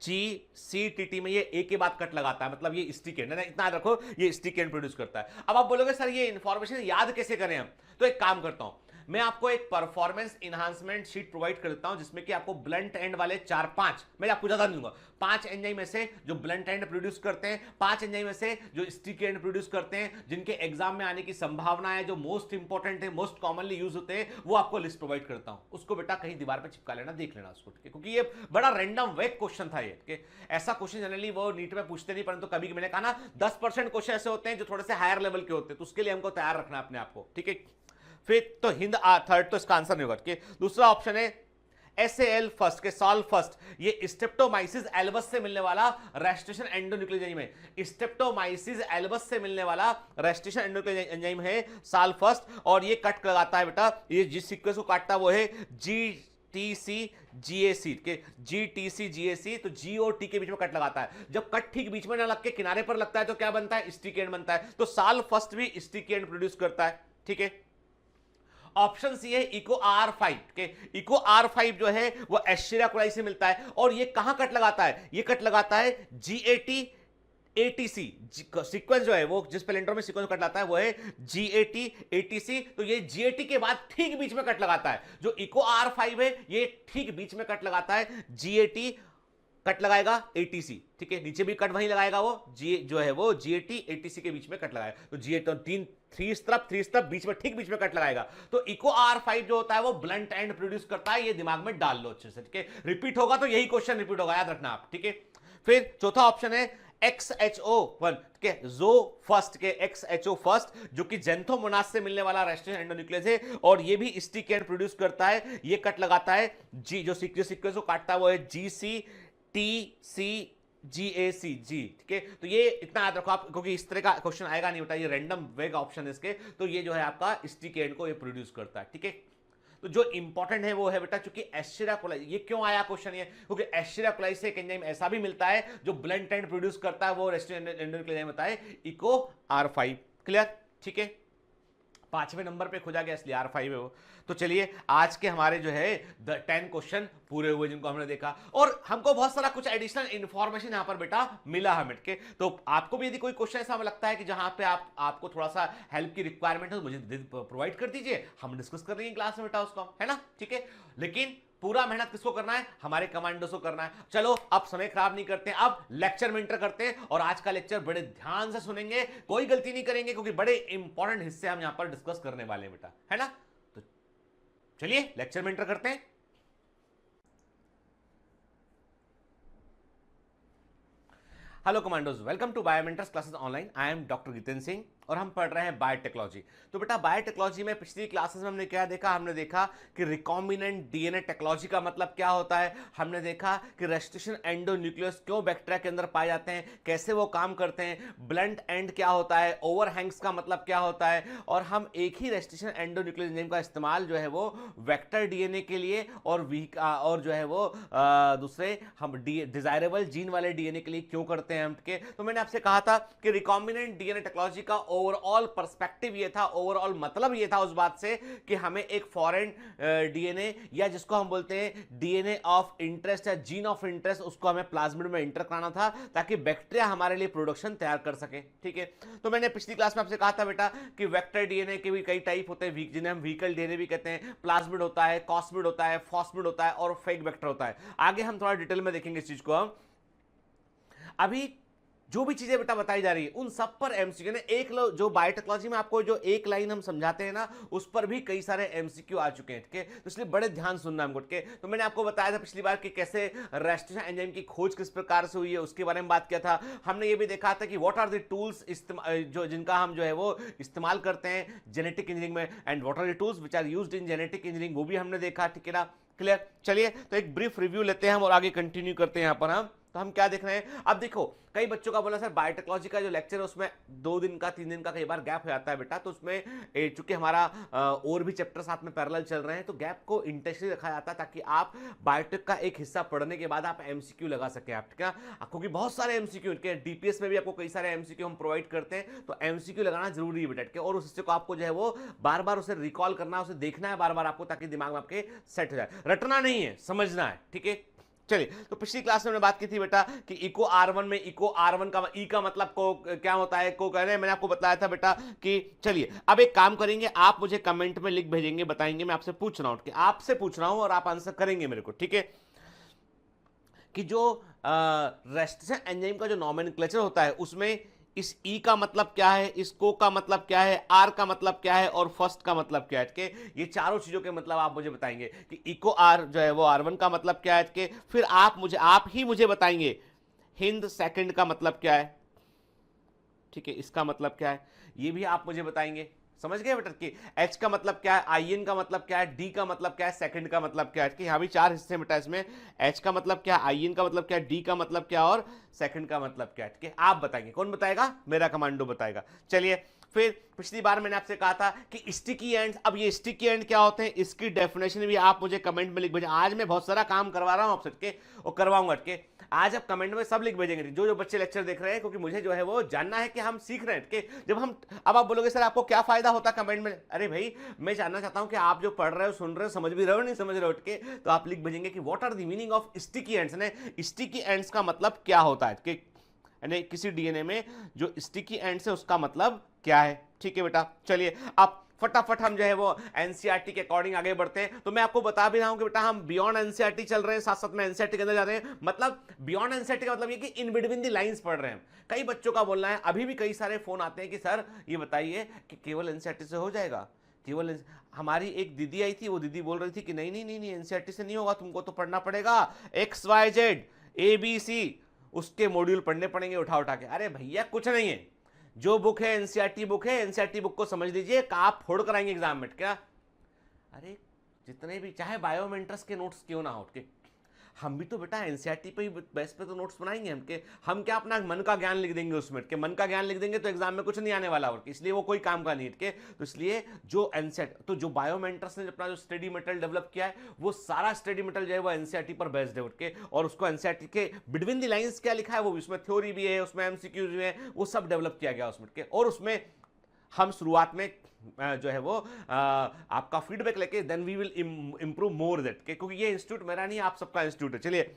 AGCTT में ये ए के बाद कट लगाता है, मतलब ये स्टिक एंड, इतना याद रखो ये स्टिक एंड प्रोड्यूस करता है। अब आप बोलोगे सर ये इंफॉर्मेशन याद कैसे करें हम, तो एक काम करता हूं, मैं आपको एक परफॉर्मेंस इनहांसमेंट शीट प्रोवाइड कर देता हूं जिसमें कि आपको ब्लंट एंड वाले 4-5, मैं आपको ज्यादा दूंगा, 5 एंजाइम में से जो ब्लंट एंड प्रोड्यूस करते हैं, 5 एंजाइम में से जो स्टिक एंड प्रोड्यूस करते हैं, जिनके एग्जाम में आने की संभावना है, जो मोस्ट इंपॉर्टेंट है, मोस्ट कॉमनली यूज होते हैं, वो आपको लिस्ट प्रोवाइड करता हूं। उसको बेटा कहीं दीवार पे चिपका लेना, देख लेना उसको, ठीक है, क्योंकि ये बड़ा रैंडम वेक क्वेश्चन था ये, ठीक है। ऐसा क्वेश्चन जनरली वो नीट में पूछते नहीं, परंतु कभी मैंने कहा ना 10% क्वेश्चन ऐसे होते हैं जो थोड़े से हायर लेवल के होते हैं, तो उसके लिए हमको तैयार रखना अपने आप को, ठीक है। फिर तो हिंद थर्ड तो इसका आंसर नहीं होगा, ठीक है। दूसरा ऑप्शन है SAL फर्स्ट के सॉल फर्स्ट, ये स्ट्रेप्टोमाइसिस एल्बस से मिलने वाला रेस्ट्रिक्शन एंडोन्यूक्लियस एंजाइम है। स्ट्रेप्टोमाइसिस एल्बस से मिलने वाला रेस्ट्रिक्शन एंडोन्यूक्लियस एंजाइम है साल फर्स्ट, और ये कट लगाता है बेटा, ये जिस सीक्वेंस को काटता है वो है GTC-GAC के GTC-GAC, तो G और T के बीच में कट लगाता है। जब कट ठीक बीच में ना लग के किनारे पर लगता है तो क्या बनता है, स्टिक एंड बनता है। तो साल फर्स्ट भी स्टिक एंड प्रोड्यूस करता है, ठीक है। ऑप्शन सी है इको R5 के, इको R5 जो है वो एस्चेरिया कोलाई से मिलता है, और ये कहां कट लगाता है, ये कट लगाता है GAT-ATC सीक्वेंस जो है वो जिस पेलेंड्रोम में सीक्वेंस कट लाता है वो है GAT-ATC, तो ये GAT के बाद ठीक बीच में कट लगाता है। जो इको R5 है ये ठीक बीच में कट लगाता है, GAT कट लगाएगा ATC, ठीक है, नीचे भी कट वहीं लगाएगा वो जो है वो GAT-ATC के बीच में कट लगाएगा। तो GAT तो थ्री तरफ बीच में ठीक बीच में कट लगाएगा। तो इको R5 जो होता है वो ब्लंट एंड प्रोड्यूस करता है, ये दिमाग में डाल लो अच्छे से, ठीक है। रिपीट होगा तो यही क्वेश्चन रिपीट होगा, याद रखना आप, ठीक है। फिर चौथा ऑप्शन है XHO1 के जो फर्स्ट के XHO फर्स्ट जो कि जेंथोमोनास से मिलने वाला रेस्ट्रिक्शन एंडोन्यूक्लियस है, और ये भी स्टिक एंड प्रोड्यूस करता है। ये कट लगाता है जी जो सीक्वेंस को काटता है वो है GCTCGAC, ठीक है। तो ये इतना याद रखो आप, क्योंकि इस तरह का क्वेश्चन आएगा नहीं बेटा, ये रैंडम वेग ऑप्शन है इसके, तो ये जो है आपका स्टिक एंड को ये प्रोड्यूस करता है, ठीक है। तो जो इंपॉर्टेंट है वो है बेटा, चूंकि एस्चेरिया कोलाई, ये क्यों आया क्वेश्चन ये, क्योंकि एस्चेरिया कोलाई से एक एंजाइम ऐसा भी मिलता है जो ब्लंट एंड प्रोड्यूस करता है, वो रेस्ट्रिक्शन एंडोन्यूक्लियस एंजाइम होता है इको R5, क्लियर, ठीक है। 5वें नंबर पे खोजा गया इसलिए R5 है वो। तो चलिए आज के हमारे जो है 10 क्वेश्चन पूरे हुए जिनको हमने देखा, और हमको बहुत सारा कुछ एडिशनल इंफॉर्मेशन यहां पर बेटा मिला हमें के। तो आपको भी यदि कोई क्वेश्चन ऐसा लगता है कि जहां पे आपको थोड़ा सा हेल्प की रिक्वायरमेंट है तो मुझे प्रोवाइड कर दीजिए, हम डिस्कस कर लेंगे क्लास में बेटा उसको, है ना, ठीक है। लेकिन पूरा मेहनत किसको करना है, हमारे कमांडोस को करना है। चलो अब समय खराब नहीं करते, अब लेक्चर में एंटर करते हैं, और आज का लेक्चर बड़े ध्यान से सुनेंगे, कोई गलती नहीं करेंगे, क्योंकि बड़े इंपॉर्टेंट हिस्से हम यहां पर डिस्कस करने वाले हैं बेटा, है ना। तो चलिए लेक्चर में एंटर करते हैं। Hello commandos, welcome to Biomentors classes online. I am doctor Jitendra Singh और हम पढ़ रहे हैं बायोटेक्नोलॉजी। तो बेटा बायोटेक्नोलॉजी में पिछली क्लासेस में हमने क्या देखा, हमने देखा कि रिकॉम्बिनेंट डीएनए टेक्नोलॉजी का मतलब क्या होता है, हमने देखा कि रेस्ट्रिक्शन एंडोन्यूक्लियस क्यों बैक्टीरिया के अंदर पाए जाते हैं, कैसे वो काम करते हैं, ब्लंट एंड क्या होता है, ओवरहैंग्स का मतलब क्या होता है, और हम एक ही रेस्ट्रिक्शन एंडोन्यूक्लियस एंजाइम का इस्तेमाल जो है वो वेक्टर डीएनए के लिए और जो है वो दूसरे हम डिजायरेबल जीन वाले डीएनए के लिए क्यों करते हैं हम के। तो मैंने आपसे कहा था कि रिकॉम्बिनेंट डीएनए टेक्नोलॉजी का ओवरऑल पर्सपेक्टिव ये था, ओवरऑल मतलब ये था उस बात से कि हमें एक फॉरेन डीएनए या जिसको हम बोलते हैं डीएनए ऑफ इंटरेस्ट या जीन ऑफ इंटरेस्ट, उसको हमें प्लाज्मिड में इंटर कराना था ताकि बैक्टीरिया हमारे लिए प्रोडक्शन तैयार कर सके, ठीक है। तो मैंने पिछली क्लास में आपसे कहा था बेटा कि वेक्टर डीएनए के भी कई टाइप होते हैं, जिन्हें हम व्हीकल डीएनए भी कहते हैं, प्लाज्मिड होता है, कॉस्मिड होता है, फॉस्मिड होता है और फेक वेक्टर होता है। आगे हम थोड़ा डिटेल में देखेंगे इस चीज को। हम अभी जो भी चीजें बेटा बताई जा रही है उन सब पर एमसीक्यू ने जो बायोटेक्नोलॉजी में आपको जो एक लाइन हम समझाते हैं ना, उस पर भी कई सारे एमसीक्यू आ चुके हैं, ठीक है। तो इसलिए बड़े ध्यान सुनना हमको, ठीक है। तो मैंने आपको बताया था पिछली बार कि कैसे रेस्टिट्यूशन एंजाइम की खोज किस प्रकार से हुई है, उसके बारे में बात किया था। हमने ये भी देखा था कि व्हाट आर द टूल्स जो जिनका हम जो है वो इस्तेमाल करते हैं जेनेटिक इंजीनियरिंग में, and what are the tools which are used in genetic engineering, वो भी हमने देखा, ठीक है ना। क्लियर। चलिए तो एक ब्रीफ रिव्यू लेते हैं हम और आगे कंटिन्यू करते हैं यहाँ पर हम। तो हम क्या देख रहे हैं, अब देखो कई बच्चों का बोला सर बायोटेक्नोलॉजी का जो लेक्चर है उसमें 2 दिन का 3 दिन का कई बार गैप हो जाता है बेटा, तो उसमें चूंकि हमारा और भी चैप्टर साथ में पैरेलल चल रहे हैं तो गैप को इंटेंशनली रखा जाता है ताकि आप बायोटेक का एक हिस्सा पढ़ने के बाद आप एमसीक्यू लगा सके आप, ठीक है। क्योंकि बहुत सारे एमसीक्यू के डीपीएस में भी आपको कई सारे एमसीक्यू हम प्रोवाइड करते हैं, तो एमसीक्यू लगाना जरूरी है बेटा, ठीक है। और उस हिस्से को आपको जो है वो बार बार उसे रिकॉल करना, उसे देखना है बार बार आपको, ताकि दिमाग में आपके सेट हो जाए। रटना नहीं है, समझना है, ठीक है। चलिए तो पिछली क्लास में हमने बात की थी बेटा कि इको R1 में इको R1 का ई का मतलब को क्या होता है, को कह रहे हैं, मैंने आपको बताया था बेटा कि चलिए अब एक काम करेंगे, आप मुझे कमेंट में लिख भेजेंगे, बताएंगे, मैं आपसे पूछ रहा हूं कि आपसे पूछ रहा हूं और आप आंसर करेंगे मेरे को, ठीक है। कि जो रेस्टिट्यूशन एंजाइम का जो नॉमेनक्लेचर होता है उसमें इस ई का मतलब क्या है, इस को का मतलब क्या है, आर का मतलब क्या है और फर्स्ट का मतलब क्या है, ठीक है। ये चारों चीजों के मतलब आप मुझे बताएंगे कि इको आर जो है वो R1 का मतलब क्या है, ठीक है। फिर आप ही मुझे बताएंगे हिंद सेकंड का मतलब क्या है, ठीक है, इसका मतलब क्या है, ये भी आप मुझे बताएंगे। समझ गए बेटा कि एच का मतलब क्या है, आईएन का मतलब क्या है, डी का मतलब क्या है, सेकंड का मतलब क्या है, कि यहाँ भी 4 हिस्से हैं बेटा इसमें। एच का मतलब क्या है, आईएन का मतलब क्या है, डी का मतलब क्या है और सेकंड का मतलब क्या है, ठीक है। आप बताएंगे, कौन बताएगा, मेरा कमांडो बताएगा। चलिए फिर पिछली बार मैंने आपसे कहा था कि स्टिकी एंड्स, अब ये स्टिकी एंड क्या होते हैं इसकी डेफिनेशन भी आप मुझे कमेंट में लिख भेजें। आज मैं बहुत सारा काम करवा रहा हूं आपसे, ठीक है, और करवाऊंगा, ठीक है। आज आप कमेंट में सब लिख भेजेंगे जो जो बच्चे लेक्चर देख रहे हैं, क्योंकि मुझे जो है वो जानना है कि हम सीख रहे हैं, ठीक है। जब हम अब आप बोलोगे सर आपको क्या फायदा होता है कमेंट में, अरे भाई मैं जानना चाहता हूं कि आप जो पढ़ रहे हो, सुन रहे हो, समझ भी रहे हो नहीं समझ रहे हो, ठीक है। तो आप लिख भेजेंगे कि what are the meaning of sticky ends, ने स्टिकी एंड्स का मतलब क्या होता है, ठीक है। यानी किसी डीएनए में जो स्टिकी एंड्स है उसका मतलब क्या है, ठीक है बेटा। चलिए अब फटाफट हम जो है वो एनसीईआरटी के अकॉर्डिंग आगे बढ़ते हैं। तो मैं आपको बता भी रहा हूं कि बेटा हम बियॉन्ड एनसीईआरटी चल रहे हैं, साथ साथ में एनसीईआरटी के अंदर जा रहे हैं। मतलब बियॉन्ड एनसीईआरटी का मतलब ये कि इन बिटवीन दी लाइंस पढ़ रहे हैं। कई बच्चों का बोलना है, अभी भी कई सारे फोन आते हैं कि सर ये बताइए कि केवल एनसीईआरटी से हो जाएगा, केवल हमारी एक दीदी आई थी, वो दीदी बोल रही थी कि नहीं नहीं नहीं नहीं एनसीईआरटी से नहीं होगा, तुमको तो पढ़ना पड़ेगा XYZ ABC, उसके मॉड्यूल पढ़ने पड़ेंगे उठा उठा के। अरे भैया कुछ नहीं है, जो बुक है एनसीईआरटी बुक है, एनसीईआरटी बुक को समझ लीजिए, आप फोड़ कर आएंगे एग्जाम में, क्या। अरे जितने भी चाहे बायोमेंट्रस के नोट्स क्यों ना हो, हम भी तो बेटा एनसीईआरटी पे ही बेस पे तो नोट्स बनाएंगे हम क्या अपना मन का ज्ञान लिख देंगे उसमें, कि मन का ज्ञान लिख देंगे तो एग्जाम में कुछ नहीं आने वाला, और इसलिए वो कोई काम का नहीं है। तो इसलिए जो एनसीईआरटी, तो जो बायोमेंट्रस ने अपना जो स्टडी मटेरियल डेवलप किया है वो सारा स्टडी मटेरियल जो है वो एनसीईआरटी पर बेस्ड है, और उसको एनसीईआरटी के बिटवीन द लाइंस क्या लिखा है वो, उसमें थ्योरी भी है, उसमें एमसीक्यूज भी है, वो सब डेवलप किया गया उसमें, और उसमें हम शुरुआत में जो है वो आपका फीडबैक लेके then we will improve more that, क्योंकि ये इंस्टीट्यूट मेरा नहीं, आप सबका इंस्टीट्यूट है। चलिए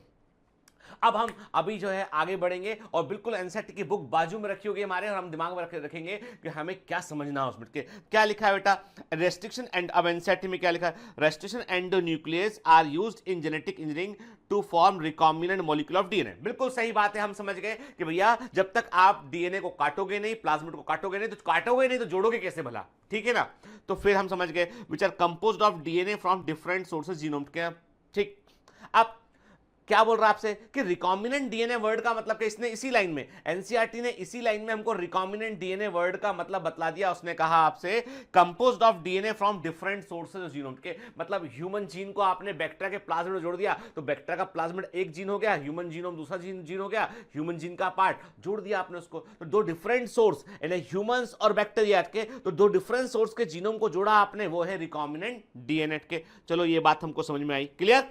अब हम अभी जो है आगे बढ़ेंगे और बिल्कुल एनसीईआरटी की बुक बाजू में रखी होगी हमारे, और हम दिमाग में रखेंगे कि हमें क्या समझना है उसमें। क्या लिखा है बेटा, रेस्ट्रिक्शन एंड, अब एनसीईआरटी में क्या लिखा है, restriction endonuclease are used in genetic engineering to form recombinant molecule of DNA. बिल्कुल सही बात है, हम समझ गए कि भैया जब तक आप डीएनए को काटोगे नहीं, प्लाज्मिड को काटोगे नहीं तो जोड़ोगे कैसे भला, ठीक है ना। तो फिर हम समझ गए which are composed of DNA from different sources genome के, ठीक। अब क्या बोल रहा है आपसे कि रिकॉम्बिनेंट डीएनए वर्ड का मतलब कि इसने इसी लाइन में, एनसीईआरटी ने इसी लाइन में हमको रिकॉम्बिनेंट डीएनए वर्ड का मतलब बतला दिया। उसने कहा आपसे composed of DNA from different sources of genome के, मतलब ह्यूमन जीन को आपने बैक्टीरिया के प्लाज्मिड में जोड़ दिया तो बैक्टीरिया का प्लाज्मिड एक जीन हो गया, ह्यूमन जीनोम दूसरा जीन हो गया, ह्यूमन जीन का पार्ट जोड़ दिया आपने उसको। तो दो डिफरेंट सोर्स यानी ह्यूमंस और बैक्टीरिया के, तो दो डिफरेंट सोर्स के जीनोम को जोड़ा आपने, वो है रिकॉम्बिनेंट डीएनए के। चलो ये बात हमको समझ में आई, क्लियर।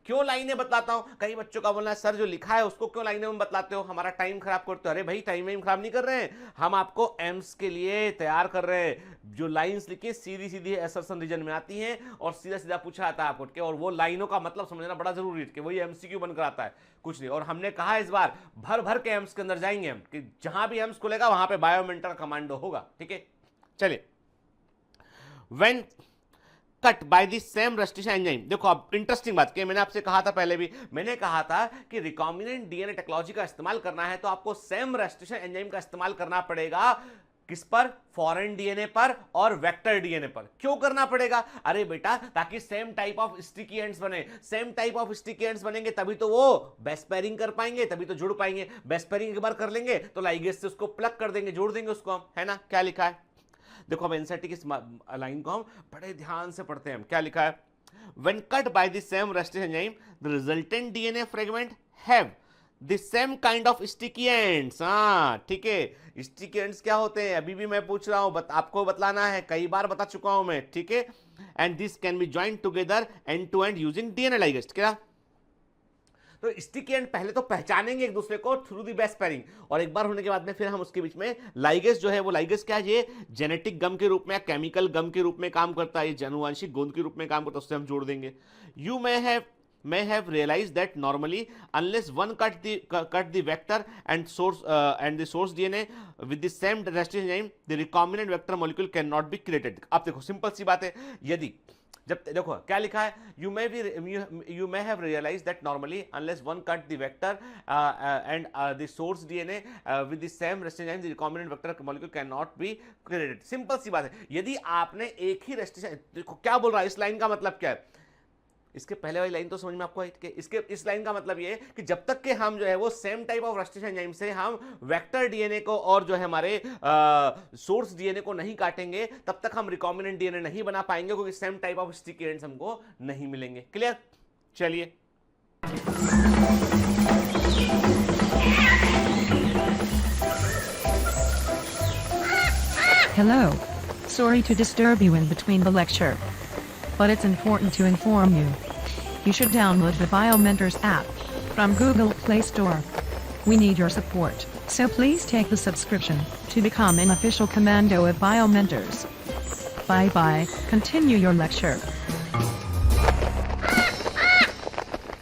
क्यों लाइनें बतलाता हूं, कई बच्चों का बोलना है सर जो लिखा है उसको क्यों लाइनें में बतलाते हो, हमारा टाइम खराब करते हो। अरे भाई टाइम खराब नहीं कर रहे हैं, हम आपको एम्स के लिए तैयार कर रहे हैं। जो लाइंस लिखी सीधी सीधी असर्शन रीजन में आती हैं और सीधा सीधा पूछा आता है आपको, और वो लाइनों का मतलब समझना बड़ा जरूरी है कि वही एमसीक्यू बनकर आता है, कुछ नहीं। और हमने कहा इस बार भर भर के एम्स के अंदर जाएंगे हम, कि जहां भी एम्स खुलेगा वहां पे बायोमेंटल कमांडो होगा, ठीक है। चलिए, when cut by the same restriction enzyme. देखो अब इंटरेस्टिंग बात कि मैंने आपसे कहा था, पहले भी मैंने कहा था कि रिकॉम्बिनेंट डीएनए टेक्नोलॉजी का इस्तेमाल करना है तो आपको सेम रेस्ट्रिक्शन एंजाइम का इस्तेमाल करना पड़ेगा। किस पर? फॉरेन डीएनए पर और वेक्टर डीएनए पर। क्यों करना पड़ेगा? अरे बेटा, ताकि same type of sticky ends बने। Same type of sticky ends बनेंगे तभी तो वो बेस पेयरिंग कर पाएंगे, तभी तो जुड़ पाएंगे। बेस पेयरिंग एक बार कर लेंगे तो लाइगेज से उसको प्लग कर देंगे, जोड़ देंगे उसको हम, है ना। क्या लिखा है देखो, अब एनसीईआरटी की लाइन को हम बड़े ध्यान से पढ़ते हैं। क्या लिखा है? When cut by the same restriction enzyme, the resultant DNA fragment have the same kind of sticky ends। हाँ ठीक है, स्टिकी एंड्स क्या होते हैं अभी भी मैं पूछ रहा हूं, आपको बतलाना है, कई बार बता चुका हूं मैं, ठीक है। And this can be joint together end to end using DNA ligase. क्या? तो स्टिकी एंड पहले तो पहचानेंगे एक दूसरे को थ्रू दी बेस पेयरिंग, और एक बार होने के बाद में फिर हम उसके बीच में लाइगेज जो है वो लाइगेज क्या है, ये जेनेटिक गम के रूप में या केमिकल गम के रूप में काम करता है, ये अनुवांशिक गोंद के रूप में काम करता है, उससे हम जोड़ देंगे। You may have realized that normally unless one cut the vector and the source DNA with the same restriction enzyme, the recombinant vector molecule cannot be created। अब देखो सिंपल सी बात है, यदि जब देखो क्या लिखा है, you may have realized that normally unless one cut the vector and the source DNA with the same restriction enzyme, the recombinant vector molecule cannot be created। Simple सी बात है, यदि आपने एक ही रेस्ट्रिक्शन, देखो क्या बोल रहा है, इस लाइन का मतलब क्या है, इसके पहले वाली लाइन तो समझ में आपको आई कि इसके इस लाइन का मतलब ये है कि जब तक कि हम जो है वो same type of restriction enzyme से हम वेक्टर डीएनए को और जो है हमारे सोर्स डीएनए को नहीं काटेंगे, तब तक हम रिकॉम्बिनेंट डीएनए नहीं बना पाएंगे, क्योंकि same type of sticky ends हमको नहीं मिलेंगे। क्लियर? चलिए Hello. Sorry to disturb you in between the lecture, but it's important to inform you. You should download the BioMentors app from Google Play Store. We need your support, so please take the subscription to become an official commando of BioMentors. Bye bye. Continue your lecture.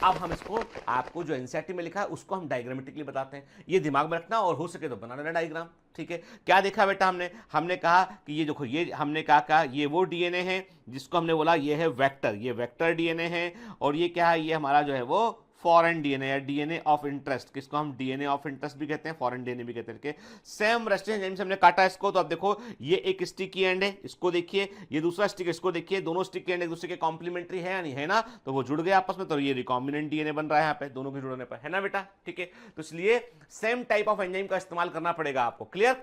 अब हम इसको आपको जो एनसीईआरटी में लिखा है उसको हम डायग्रामेटिकली बताते हैं, ये दिमाग में रखना और हो सके तो बना लेना डायग्राम, ठीक है। क्या देखा बेटा हमने कहा कि ये देखो, ये हमने कहा ये वो डीएनए है जिसको हमने बोला ये है वेक्टर, ये वेक्टर डीएनए है, और ये क्या है, ये हमारा जो है वो फॉरेन डीएनए या डीएनए ऑफ इंटरेस्ट, किसको हम डीएनए ऑफ इंटरेस्ट भी कहते हैं, फॉरेन डीएनए भी कहते हैं। सेम रेस्ट्रिक्शन एंजाइम से हमने काटा इसको, तो अब देखो ये एक स्टिकी एंड है, इसको देखिए, ये दूसरा स्टिक, इसको देखिए, दोनों स्टिकी एंड एक दूसरे के कॉम्प्लीमेंट्री है या नहीं, है ना, तो वो जुड़ गए आपस में, तो ये रिकॉम्बिनेंट डीएनए बन रहा है यहाँ पे दोनों के जुड़ने पर, है ना बेटा, ठीक है। तो इसलिए सेम टाइप ऑफ एंजाइम का इस्तेमाल करना पड़ेगा आपको। क्लियर?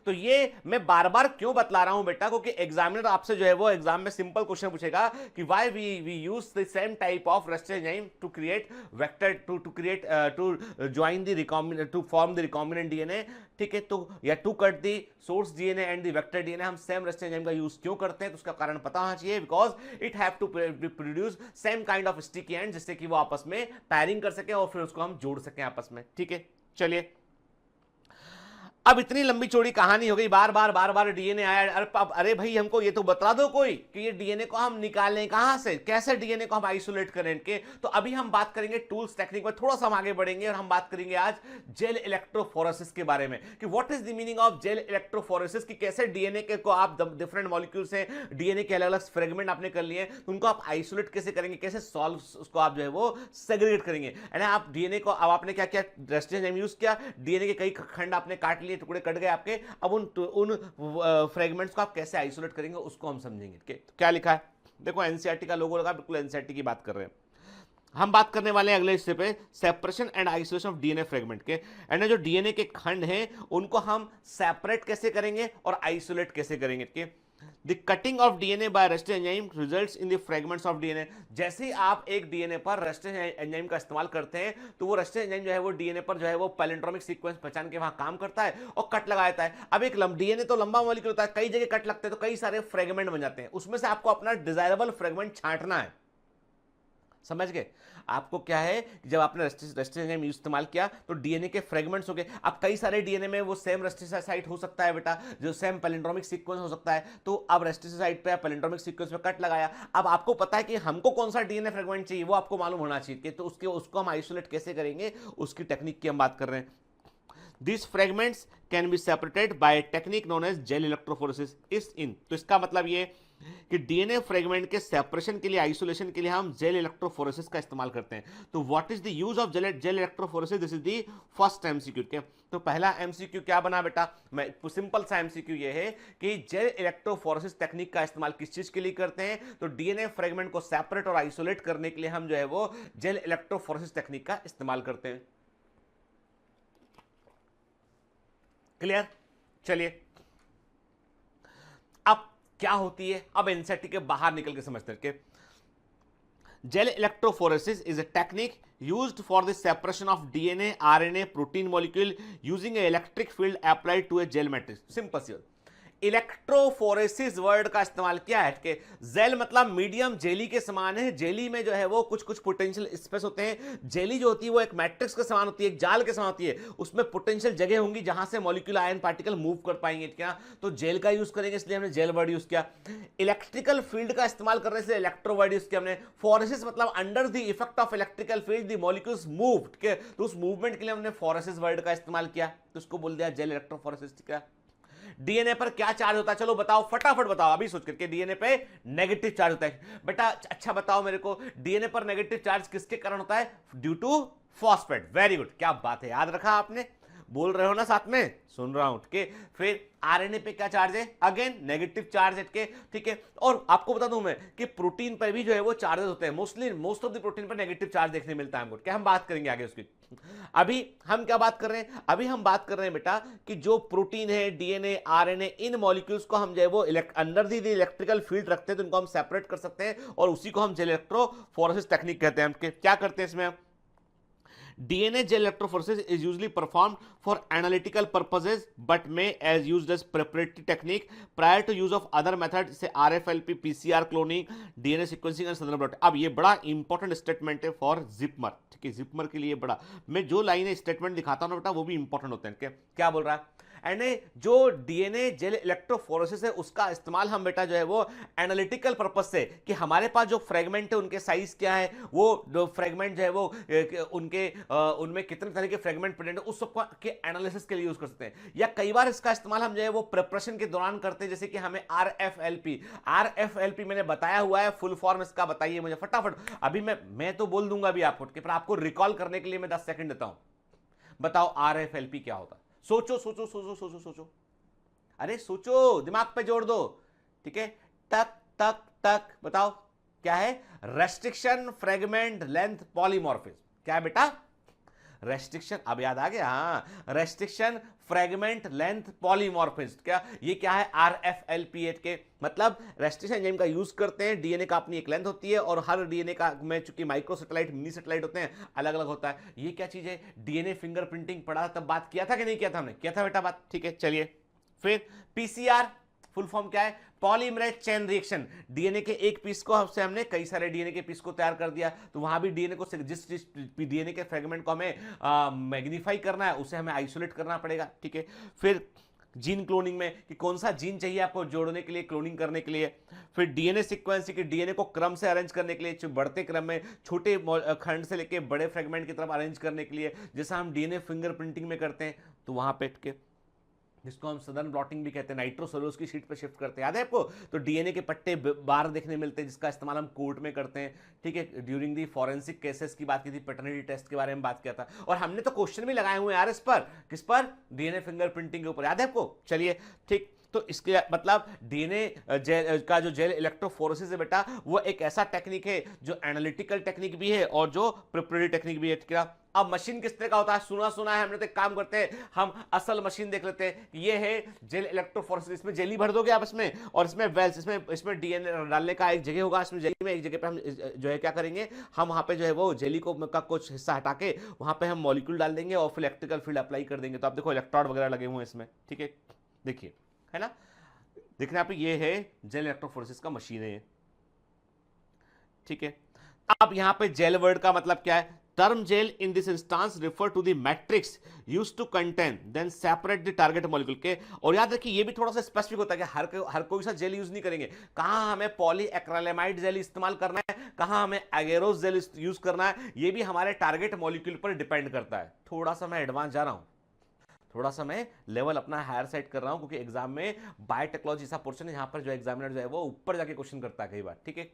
तो ये मैं बार बार क्यों बतला रहा हूं बेटा, क्योंकि एग्जामिनर आपसे जो है वो एग्जाम में सिंपल क्वेश्चन पूछेगा कि why we use the same type of restriction enzyme to create vector to join the recombinant to form the recombinant DNA, ठीक है। तो या to cut the source DNA and the vector DNA, हम सेम रेस्ट्रिक्शन एंजाइम का यूज क्यों करते हैं, तो उसका कारण पता होना चाहिए, because it have to produce same kind of sticky end, जिससे कि वो आपस में पैरिंग कर सके और फिर उसको हम जोड़ सकें आपस में, ठीक है। चलिए अब इतनी लंबी चौड़ी कहानी हो गई, बार बार डीएनए आया, अरे भाई हमको ये तो बता दो कोई कि ये डीएनए को हम निकालें कहां से, कैसे डीएनए को हम आइसोलेट करें के। तो अभी हम बात करेंगे टूल्स टेक्निक में, थोड़ा सा हम आगे बढ़ेंगे और हम बात करेंगे आज जेल इलेक्ट्रोफोरेसिस के बारे में, कि what is the meaning of gel electrophoresis, कि कैसे डीएनए के को आप डिफरेंट मॉलिक्यूल से डीएनए के अलग अलग फ्रेगमेंट आपने कर लिए, तो उनको आप आइसोलेट कैसे करेंगे, कैसे सॉल्व उसको आप जो है वो सेग्रीगेट करेंगे। एंड आप डीएनए को, अब आपने क्या किया, रेस्ट्रिक्शन एंजाइम यूज किया, डीएनए के कई खंड आपने काट लिए, टुकड़े कट गए आपके, अब उन फ्रेगमेंट्स को आप कैसे आइसोलेट करेंगे उसको हम समझेंगे। तो क्या लिखा है देखो, एनसीईआरटी का लोगो लगा, बिल्कुल एनसीईआरटी की बात कर रहे हैं हम। बात करने वाले हैं अगले हिस्से पे separation and isolation of DNA fragment के, एंड जो डीएनए के खंड हैं उनको हम सेपरेट कैसे करेंगे और आइसोलेट कैसे करेंगे के। The cutting of DNA by restriction enzyme results in the fragments of DNA। जैसे ही आप एक डीएनए पर रेस्ट्रिक्शन एंजाइम का इस्तेमाल करते हैं, तो वो रेस्ट्रिक्शन एंजाइम जो है वो डीएनए पर जो है वो पैलिंड्रोमिक सीक्वेंस पहचान के वहां काम करता है और कट लगा देता है। अब एक डीएनए तो लंबा मॉलिक्यूल होता है, कई जगह कट लगते हैं तो कई सारे फ्रेगमेंट बन जाते हैं, उसमें से आपको अपना डिजायरेबल फ्रेगमेंट छांटना है। समझ गए? आपको क्या है कि जब आपने रेस्ट्रिक्शन एंजाइम इस्तेमाल किया तो डीएनए के फ्रेगमेंट्स हो गए। अब कई सारे डीएनए में वो सेम रेस्ट्रिक्शन साइट हो सकता है बेटा, जो सेम पैलिंड्रोमिक सीक्वेंस हो सकता है, तो अब रेस्ट्रिक्शन साइट पे पैलिंड्रोमिक सीक्वेंस पे कट लगाया। अब आपको पता है कि हमको कौन सा डीएनए फ्रेगमेंट चाहिए, वो आपको मालूम होना चाहिए कि तो उसको हम आइसोलेट कैसे करेंगे, उसकी टेक्निक की हम बात कर रहे हैं। These fragments can be separated by a technique known as gel electrophoresis is in। तो इसका मतलब ये कि डीएनए फ्रेगमेंट के सेपरेशन के लिए, आइसोलेशन के लिए हम जेल इलेक्ट्रोफोरेसिस का इस्तेमाल करते हैं। तो what is the use of gel electrophoresis? This is the first MCQ. के तो पहला एमसीक्यू क्या बना बेटा? मैं सिंपल सा एमसीक्यू ये है कि जेल इलेक्ट्रोफोरेसिस टेक्निक का इस्तेमाल किस चीज के लिए करते हैं? तो डीएनए फ्रेगमेंट को सेपरेट और आइसोलेट करने के लिए हम जो है वो जेल इलेक्ट्रोफोरेसिस टेक्निक का इस्तेमाल करते हैं। क्लियर? चलिए अब क्या होती है, अब एनसीईआरटी के बाहर निकल के समझते हैं। Gel electrophoresis is a technique used for the separation of DNA, RNA, protein molecule using an electric field applied to a gel matrix। Simple see electrophoresis word का इस्तेमाल किया है कि जेल मतलब मीडियम जेली के समान है। जेली में जो है वो कुछ कुछ पोटेंशियल स्पेस होते हैं। जेली जो होती है वो एक मैट्रिक्स के समान होती है, एक जाल के समान होती है। उसमें पोटेंशियल जगह होंगी जहां से मॉलिक्यूल आयन पार्टिकल मूव कर पाएंगे। क्या? तो जेल का यूज करेंगे, इसलिए हमने जेल वर्ड यूज किया। इलेक्ट्रिकल फील्ड का इस्तेमाल करने से इलेक्ट्रो वर्ड यूज किया हमने। फोरेसिस मतलब under the effect of electrical field the molecules move. ठीक है, तो उस मूवमेंट के लिए हमने फोरेसिस वर्ड का इस्तेमाल किया, तो उसको बोल दिया जेल इलेक्ट्रोफोरेसिस। ठीक है, डीएनए पर क्या चार्ज होता है? चलो बताओ, फटाफट बताओ अभी सोच करके। डीएनए पे नेगेटिव चार्ज होता है बेटा। अच्छा बताओ मेरे को, डीएनए पर नेगेटिव चार्ज किसके कारण होता है? Due to phosphate. Very good, क्या बात है, याद रखा आपने, बोल रहे हो ना साथ में, सुन रहा हूं। फिर आरएनए पे क्या चार्ज है? अगेन नेगेटिव चार्ज है। ठीक है, और आपको बता दूं मैं कि प्रोटीन पर भी जो है वो चार्जेस होते हैं। मोस्ट ऑफ द प्रोटीन पर नेगेटिव चार्ज देखने मिलता है हमको। क्या हम बात करेंगे आगे उसकी? अभी हम क्या बात कर रहे हैं? अभी हम बात कर रहे हैं बेटा कि जो प्रोटीन है, डीएनए, आरएनए, इन मॉलिक्यूल्स को हम जो है वो अंडर दी इलेक्ट्रिकल फील्ड रखते हैं, तो इनको हम सेपरेट कर सकते हैं और उसी को हम जेल इलेक्ट्रोफोरेसिस टेक्निक कहते हैं। क्या करते हैं इसमें? DNA gel electrophoresis is usually performed for analytical purposes but may as used as preparatory technique prior to use of other methods say RFLP, PCR cloning, DNA sequencing and southern blot। अब ये बड़ा इंपॉर्टेंट स्टेटमेंट है फॉर जिपमर। ठीक है, जिपमर के लिए बड़ा, मैं जो लाइन स्टेटमेंट दिखाता हूं ना बेटा वो भी इंपॉर्टेंट होते हैं। क्या बोल रहा है? एंड जो डीएनए जेल इलेक्ट्रोफोरेसिस है उसका इस्तेमाल हम बेटा जो है वो एनालिटिकल पर्पस से, कि हमारे पास जो फ्रेगमेंट है उनके साइज क्या है, वो जो फ्रेगमेंट जो है वो उनमें कितने तरह के फ्रेगमेंट प्रेजेंट है, उस सब के एनालिसिस के लिए यूज कर सकते हैं। या कई बार इसका इस्तेमाल हम जो है वो प्रिपरेशन के दौरान करते हैं, जैसे कि हमें आरएफएलपी मैंने बताया हुआ है, फुल फॉर्म इसका बताइए मुझे फटाफट। अभी मैं तो बोल दूंगा अभी आपको, पर आपको रिकॉल करने के लिए मैं 10 सेकंड देता हूं। बताओ आरएफएलपी क्या होता है? सोचो सोचो सोचो सोचो सोचो, अरे सोचो, दिमाग पे जोड़ दो। ठीक है, टक टक टक, बताओ क्या है? Restriction fragment length polymorphism. क्या है बेटा? रेस्ट्रिक्शन, अब याद आ गया? हाँ, रेस्ट्रिक्शन फ्रेगमेंट लेंथ पॉलीमॉर्फिज्म। क्या ये क्या है? RFLP के मतलब रेस्ट्रिक्शन एंजाइम का यूज करते हैं। डीएनए का अपनी एक लेंथ होती है और हर डीएनए का में चूंकि माइक्रो सैटेलाइट, मिनी सैटेलाइट होते हैं, अलग अलग होता है। ये क्या चीज है? डीएनए फिंगरप्रिंटिंग पढ़ा तब बात किया था कि नहीं किया था? हमने किया था बेटा बात। ठीक है, चलिए फिर PCR फुल फॉर्म क्या है? Polymerase chain reaction. डीएनए के एक पीस को हमने कई सारे डीएनए के पीस को तैयार कर दिया, तो वहां भी डीएनए को जिस डीएनए के फ्रेगमेंट को हमें मैग्नीफाई करना है उसे हमें आइसोलेट करना पड़ेगा। ठीक है, फिर जीन क्लोनिंग में कि कौन सा जीन चाहिए आपको जोड़ने के लिए, क्लोनिंग करने के लिए। फिर डीएनए सीक्वेंस के डीएनए को क्रम से अरेंज करने के लिए, बढ़ते क्रम में छोटे खंड से लेके बड़े फ्रेगमेंट की तरफ अरेंज करने के लिए, जैसा हम डीएनए फिंगरप्रिंटिंग में करते हैं। तो वहां पे जिसको हम सदर्न ब्लॉटिंग भी कहते हैं, नाइट्रोसेलुलोज की शीट पर शिफ्ट करते हैं, याद है आपको? तो डीएनए के पट्टे बार देखने मिलते हैं, जिसका इस्तेमाल हम कोर्ट में करते हैं। ठीक है, ड्यूरिंग दी फॉरेंसिक केसेस की बात की थी, पैटर्निटी टेस्ट के बारे में बात किया था, और हमने तो क्वेश्चन भी लगाए हुए हैं यार इस पर। किस पर? डीएनए फिंगरप्रिंटिंग के ऊपर, याद है आपको? चलिए ठीक, तो इसके मतलब डीएनए का जो जेल इलेक्ट्रोफोरेसिस है बेटा, वो एक ऐसा टेक्निक है जो एनालिटिकल टेक्निक भी है और जो प्रिपरेटरी टेक्निक भी है। ठीक है, अब मशीन किस तरह का होता है सुना है हमने, तो एक काम करते हैं, हम असल मशीन देख लेते हैं। ये है जेल इलेक्ट्रोफोरेसिस। इसमें जेली भर दोगे आप इसमें, और इसमें वेल्स, इसमें डीएनए डालने का एक जगह होगा, इसमें जेली में एक जगह पे हम जो है क्या करेंगे, हम वहां पे जो है वो जेली को का कुछ हिस्सा हटा के वहां पे हम मॉलिक्यूल डाल देंगे और फिर इलेक्ट्रिकल फील्ड अप्लाई कर देंगे। तो आप देखो इलेक्ट्रोड वगैरह लगे हुए हैं इसमें। ठीक है, देखिए, है ना, देखना आप, ये है जेल इलेक्ट्रोफोरेसिस का मशीन है। ठीक है, अब यहां पे जेल वर्ड का मतलब क्या है? Term gel in this instance refer to the matrix used to contain then separate the target molecule के। और याद रखिए ये भी थोड़ा सा स्पेसिफिक होता है कि हर कोई सा जेल यूज नहीं करेंगे। कहां हमें पॉलीएक्रिलेमाइड जेल इस्तेमाल करना है, कहां हमें एगेरोस जेल यूज करना है, ये भी हमारे टारगेट मॉलिक्यूल पर डिपेंड करता है। थोड़ा सा मैं एडवांस जा रहा हूं, थोड़ा सा मैं लेवल अपना हायर सेट कर रहा हूं, क्योंकि एग्जाम में बायोटेक्नोलॉजी ऐसा पोर्शन है जहां पर जो एग्जामिनर जो है वो ऊपर जाके क्वेश्चन करता है कई बार, ठीक है।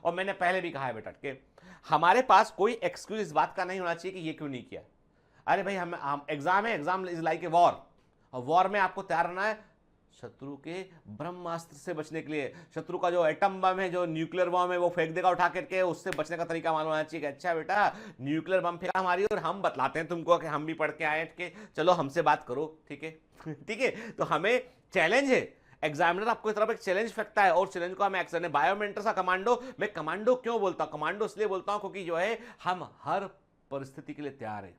और मैंने पहले भी कहा है बेटा कि हमारे पास कोई एक्सक्यूज इस बात का नहीं होना चाहिए कि ये क्यों नहीं किया। अरे भाई हम एग्जाम है, exam is like a war, और वॉर में आपको तैयार रहना है शत्रु के ब्रह्मास्त्र से बचने के लिए। शत्रु का जो एटम बम है, जो न्यूक्लियर बम है, वो फेंक देगा उठा करके, उससे बचने का तरीका मालूम होना चाहिए कि अच्छा बेटा न्यूक्लियर बम फेंका हमारी और हम बतलाते हैं तुमको कि हम भी पढ़ के आए कि चलो हमसे बात करो, ठीक है। ठीक है, तो हमें चैलेंज है, एग्जामिनर आपको इस तरफ एक चैलेंज फेंकता है और चैलेंज को हमें एक्शन है। बायोमेंटर्स का कमांडो, मैं कमांडो क्यों बोलता हूं? कमांडो इसलिए बोलता हूं क्योंकि जो है हम हर परिस्थिति के लिए तैयार है,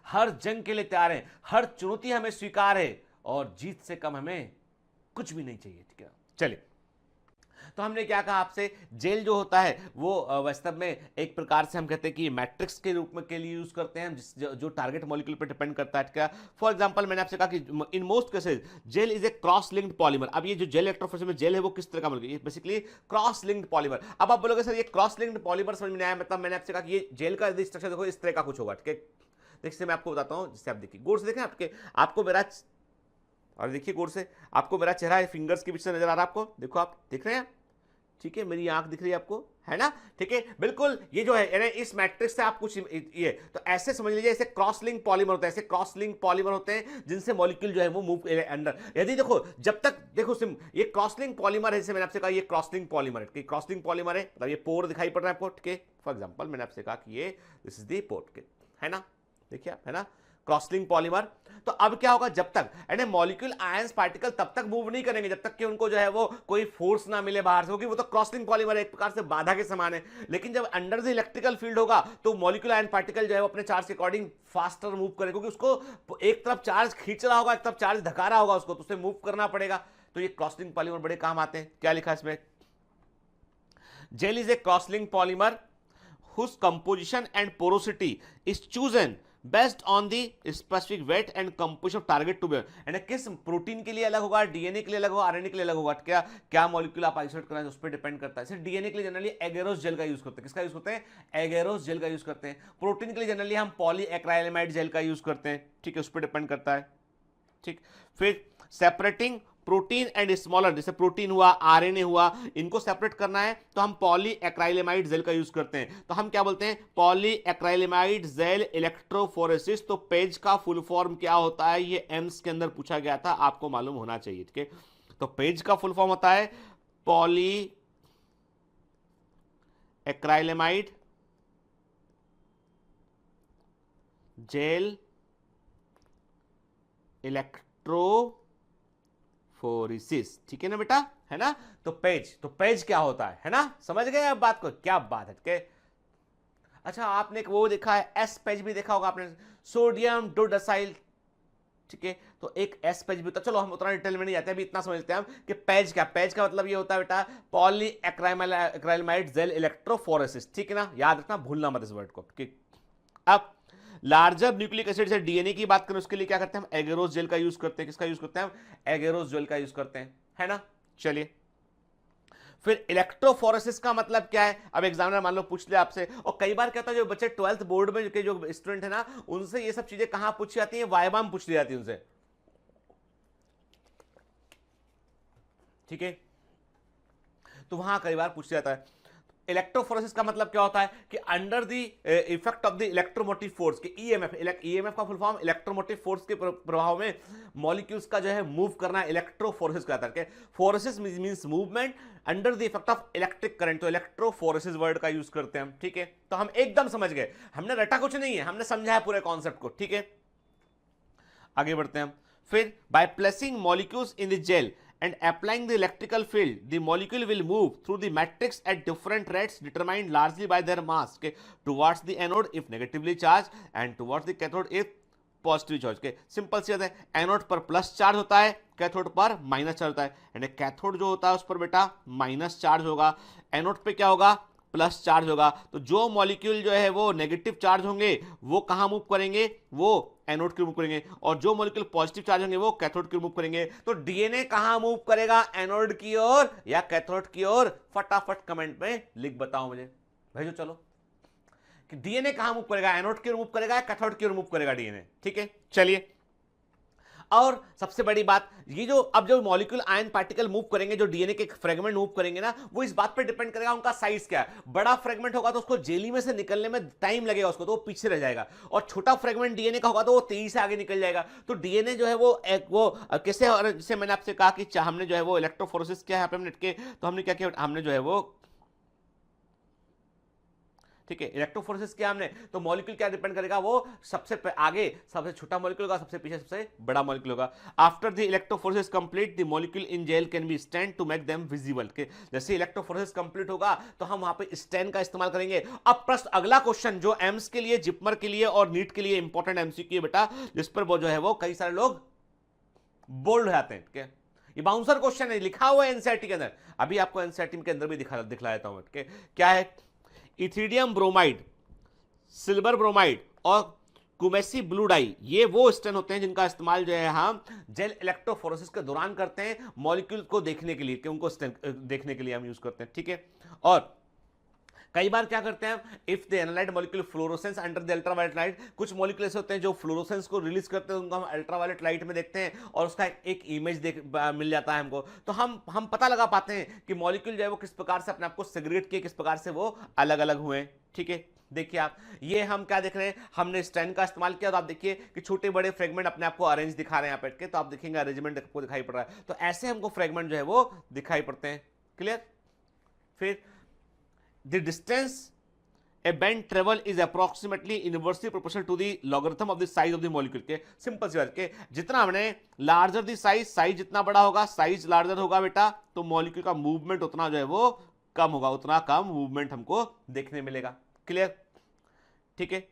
हर जंग के लिए तैयार है, हर चुनौती हमें स्वीकार है और जीत से कम हमें कुछ भी नहीं चाहिए, ठीक है। चलिए, तो हमने क्या कहा आपसे, जेल जो होता है वो वास्तव में एक प्रकार से हम कहते हैं कि मैट्रिक्स के रूप में के लिए यूज करते हैं, जो टारगेट मॉलिक्यूल पर डिपेंड करता है। क्या फॉर एग्जांपल मैंने आपसे कहा कि in most cases gel is a cross linked polymer. अब ये जो जेल इलेक्ट्रोफोरेसिस में जेल है वो किस तरह का molecule, basically cross linked polymer. अब आप बोलोगे सर ये क्रॉस लिंक्ड पॉलीमर समझ में आया, मतलब मैंने आपसे कहा कि ये जेल का स्ट्रक्चर देखो इस तरह का कुछ होगा, ठीक है। देखिए मैं आपको बताता हूं, जिससे आप देखिए गौर से देखें, आपको मेरा, और देखिए गौर से, आपको मेरा चेहरा फिंगर्स के पीछे नजर आ रहा है, आपको देखो, आप दिख रहे हैं, ठीक है, मेरी आंख दिख रही है आपको, है ना, ठीक है, बिल्कुल। ये जो है इस मैट्रिक्स से आप कुछ ये तो ऐसे समझ लीजिए, ऐसे क्रॉस लिंक पॉलीमर होते हैं, ऐसे क्रॉस लिंक पॉलीमर होते हैं जिनसे मॉलिक्यूल जो है वो मूव अंदर। यदि देखो, जब तक देखो ये क्रॉस लिंक पॉलीमर है, जैसे मैंने आपसे कहा ये क्रॉस लिंक पॉलीमर है, क्रॉस लिंक पॉलीमर है, मतलब ये पोर दिखाई पड़ रहा है आपको, ठीक है। फॉर एग्जांपल मैंने आपसे कहा कि ये दिस इज द पोर, है ना, देखिए आप, है ना, क्रॉसलिंक पॉलीमर। तो अब क्या होगा, जब तक मॉलिक्यूल आयंस पार्टिकल तब तक मूव नहीं करेंगे जब तक कि उनको जो है वो कोई फोर्स ना मिले बाहर से, क्योंकि वो तो क्रॉसलिंक पॉलीमर एक प्रकार से बाधा के समान है। लेकिन जब अंडर द इलेक्ट्रिकल फील्ड होगा तो मॉलिक्यूल आयन पार्टिकल जो है वो अपने चार्ज के अकॉर्डिंग फास्टर मूव करे, क्योंकि उसको एक तरफ चार्ज खींच रहा होगा, एक तरफ चार्ज धका रहा होगा उसको, तो उसे मूव करना पड़ेगा। तो ये क्रॉसलिंक पॉलीमर बड़े काम आते हैं। क्या लिखा है इसमें, gel is a crosslink polymer whose composition and porosity is chosen based on the specific weight and composition of target to be, यानी किस प्रोटीन के लिए अलग होगा, डीएनए के लिए अलग होगा, आरएनए के लिए अलग होगा, क्या मॉलिक्यूल आप आइसोलेट करना है उस पर डिपेंड करता है। जैसे डीएनए के लिए जनरली एगेरोस जेल का यूज करते हैं, किसका यूज करते हैं, एगेरोस जेल का यूज करते हैं। प्रोटीन के लिए जनरली हम पॉलीएक्राइलेमाइड जेल का यूज करते हैं, ठीक है, उस पर डिपेंड करता है, ठीक। फिर सेपरेटिंग प्रोटीन एंड स्मॉलर, जैसे प्रोटीन हुआ, आरएनए हुआ, इनको सेपरेट करना है तो हम पॉलीएक्राइलेमाइड जेल का यूज करते हैं। तो हम क्या बोलते हैं, पॉलीएक्राइलेमाइड जेल इलेक्ट्रोफोरेसिस। तो पेज का फुल फॉर्म क्या होता है, ये एम्स के अंदर पूछा गया था, आपको मालूम होना चाहिए, ठीक है। तो पेज का फुल फॉर्म होता है पॉलीएक्राइलेमाइड जेल इलेक्ट्रोफोरेसिस, ठीक है ना बेटा, है ना। तो पेज क्या होता है ना, समझ गए आप बात को, क्या बात है, ठीक है। अच्छा, आपने वो देखा है, एस पेज भी देखा होगा आपने, सोडियम डोडासाइल, ठीक है। तो एक एस पेज भी होता है। चलो हम उतना डिटेल में नहीं जाते, अभी इतना समझते हैं हम कि पेज का मतलब ये होता है बेटा पॉलीएक्राइलेमाइड जेल इलेक्ट्रोफोरेसिस, ठीक है ना, याद रखना, भूलना मत इस वर्ड को, ठीक। अब लार्जर न्यूक्लिक एसिड से डीएनए की बात करें, उसके लिए क्या करते हैं हम, एगेरोस जेल का यूज करते हैं। किसका यूज करते हैं हम, एगेरोस जेल का यूज करते हैं, है ना। चलिए, फिर इलेक्ट्रोफोरेसिस का मतलब क्या है, अब एग्जामिनर मान लो पूछ ले आपसे, और कई बार क्या होता है जो बच्चे 12th बोर्ड में के जो स्टूडेंट है ना, उनसे ये सब चीजें कहां पूछी जाती है, वाइवा में पूछ ली जाती है उनसे, ठीक है। तो वहां कई बार पूछ जाता है। इलेक्ट्रोफोरेसिस का मतलब क्या होता है कि under the effect of the electromotive force के ईएमएफ का फुल फॉर्म इलेक्ट्रोमोटिव फोर्स के प्रभाव में मॉलिक्यूल्स का जो है मूव करना इलेक्ट्रोफोरेसिस कहलाता है। Phoresis means movement under the effect of electric current, तो इलेक्ट्रोफोरेसिस वर्ड का यूज करते हैं हम, ठीक है। तो हम एकदम समझ गए, हमने रटा कुछ नहीं है, हमने समझा है पूरे कॉन्सेप्ट को, ठीक है। आगे बढ़ते हैं हम। फिर by placing molecules in the gel and applying the electrical field, the molecule will move through the matrix at different rates determined largely by their mass, okay, towards the anode if negatively charged and towards the cathode if positively charged, okay। Simple सी बात है, एनोड पर प्लस चार्ज होता है, कैथोड पर माइनस चार्ज होता है, यानी कैथोड जो होता है उस पर बेटा माइनस चार्ज होगा, एनोड पे क्या होगा, प्लस चार्ज होगा। तो जो मॉलिक्यूल जो है वो नेगेटिव चार्ज होंगे वो कहां मूव करेंगे, वो एनोड की मूव करेंगे, और जो मॉलिक्यूल पॉजिटिव चार्ज होंगे वो कैथोड की मूव करेंगे। तो डीएनए कहां मूव करेगा, एनोड की ओर या कैथोड की ओर, फटाफट कमेंट में लिख बताओ मुझे, भेजो चलो, कि डीएनए कहां मूव करेगा, एनोड की ओर मूव करेगा या कैथोड की ओर मूव करेगा डीएनए, ठीक है। चलिए और सबसे बड़ी बात, ये जो अब जो मॉलिक्यूल आयन पार्टिकल मूव करेंगे, जो डीएनए के फ्रेगमेंट मूव करेंगे ना, वो इस बात पर डिपेंड करेगा उनका साइज क्या है। बड़ा फ्रेगमेंट होगा तो उसको जेली में से निकलने में टाइम लगेगा उसको, तो वो पीछे रह जाएगा, और छोटा फ्रेगमेंट डीएनए का होगा तो वो तेजी से आगे निकल जाएगा। तो डीएनए जो है वो कैसे, और जैसे मैंने आपसे कहा कि हमने जो है वो इलेक्ट्रोफोरेसिस किया है यहाँ पे हमने के, तो हमने क्या किया, हमने जो है वो, ठीक है, इलेक्ट्रोफोरेसिस किया हमने, तो मॉलिक्यूल क्या डिपेंड करेगा, वो सबसे आगे सबसे छोटा मॉलिक्यूल होगा, सबसे पीछे सबसे बड़ा मॉलिक्यूल होगा। After the electrophoresis complete the molecule in gel can be stand to make them visible. जैसे इलेक्ट्रोफोरेसिस कंप्लीट होगा तो हम वहां पे स्टैंड का इस्तेमाल करेंगे। अब प्रश्न अगला क्वेश्चन जो एम्स के लिए, जिपमर के लिए और नीट के लिए इंपॉर्टेंट एमसीक्यू है बेटा, जिस पर वो जो है वो कई सारे लोग बोल्ड हो जाते हैं। ठीक है, ये बाउंसर क्वेश्चन है, लिखा हुआ है एनसीईआरटी के अंदर, अभी आपको एनसीईआरटी के अंदर भी दिखला देता हूं। क्या है, इथीडियम ब्रोमाइड, सिल्वर ब्रोमाइड और कुमेसी ब्लू डाई, ये वो स्टेन होते हैं जिनका इस्तेमाल जो है हम जेल इलेक्ट्रोफोरेसिस के दौरान करते हैं, मॉलिक्यूल को देखने के लिए, कि उनको देखने के लिए हम यूज करते हैं। ठीक है, और कई बार क्या करते हैं, if the analyte molecule fluorescence under the ultraviolet light, कुछ मॉलिक्यूल ऐसे होते हैं जो फ्लोरोसेंस को रिलीज करते हैं, उनको हम अल्ट्रावायलेट लाइट में देखते हैं और उसका एक इमेज मिल जाता है हमको, तो हम पता लगा पाते हैं कि मॉलिक्यूल जो है वो किस प्रकार से अपने आप को सेग्रीगेट किए, किस प्रकार से वो अलग अलग हुए। ठीक है, देखिए आप, ये हम क्या देख रहे हैं, हमने स्टैंड का इस्तेमाल किया, तो आप देखिए कि छोटे बड़े फ्रेगमेंट अपने आप को अरेंज दिखा रहे हैं यहाँ पे, तो आप देखेंगे अरेंजमेंट आपको दिखाई पड़ रहा है, तो ऐसे हमको फ्रेगमेंट जो है वो दिखाई पड़ते हैं। क्लियर, फिर the distance a band travel is approximately inversely proportional to the logarithm of the size of the molecule। के सिंपल सी बात के, जितना हमने लार्जर दी साइज जितना बड़ा होगा, साइज लार्जर होगा बेटा, तो मॉलिक्यूल का मूवमेंट उतना जो है वो कम होगा, उतना कम मूवमेंट हमको देखने मिलेगा। क्लियर, ठीक है।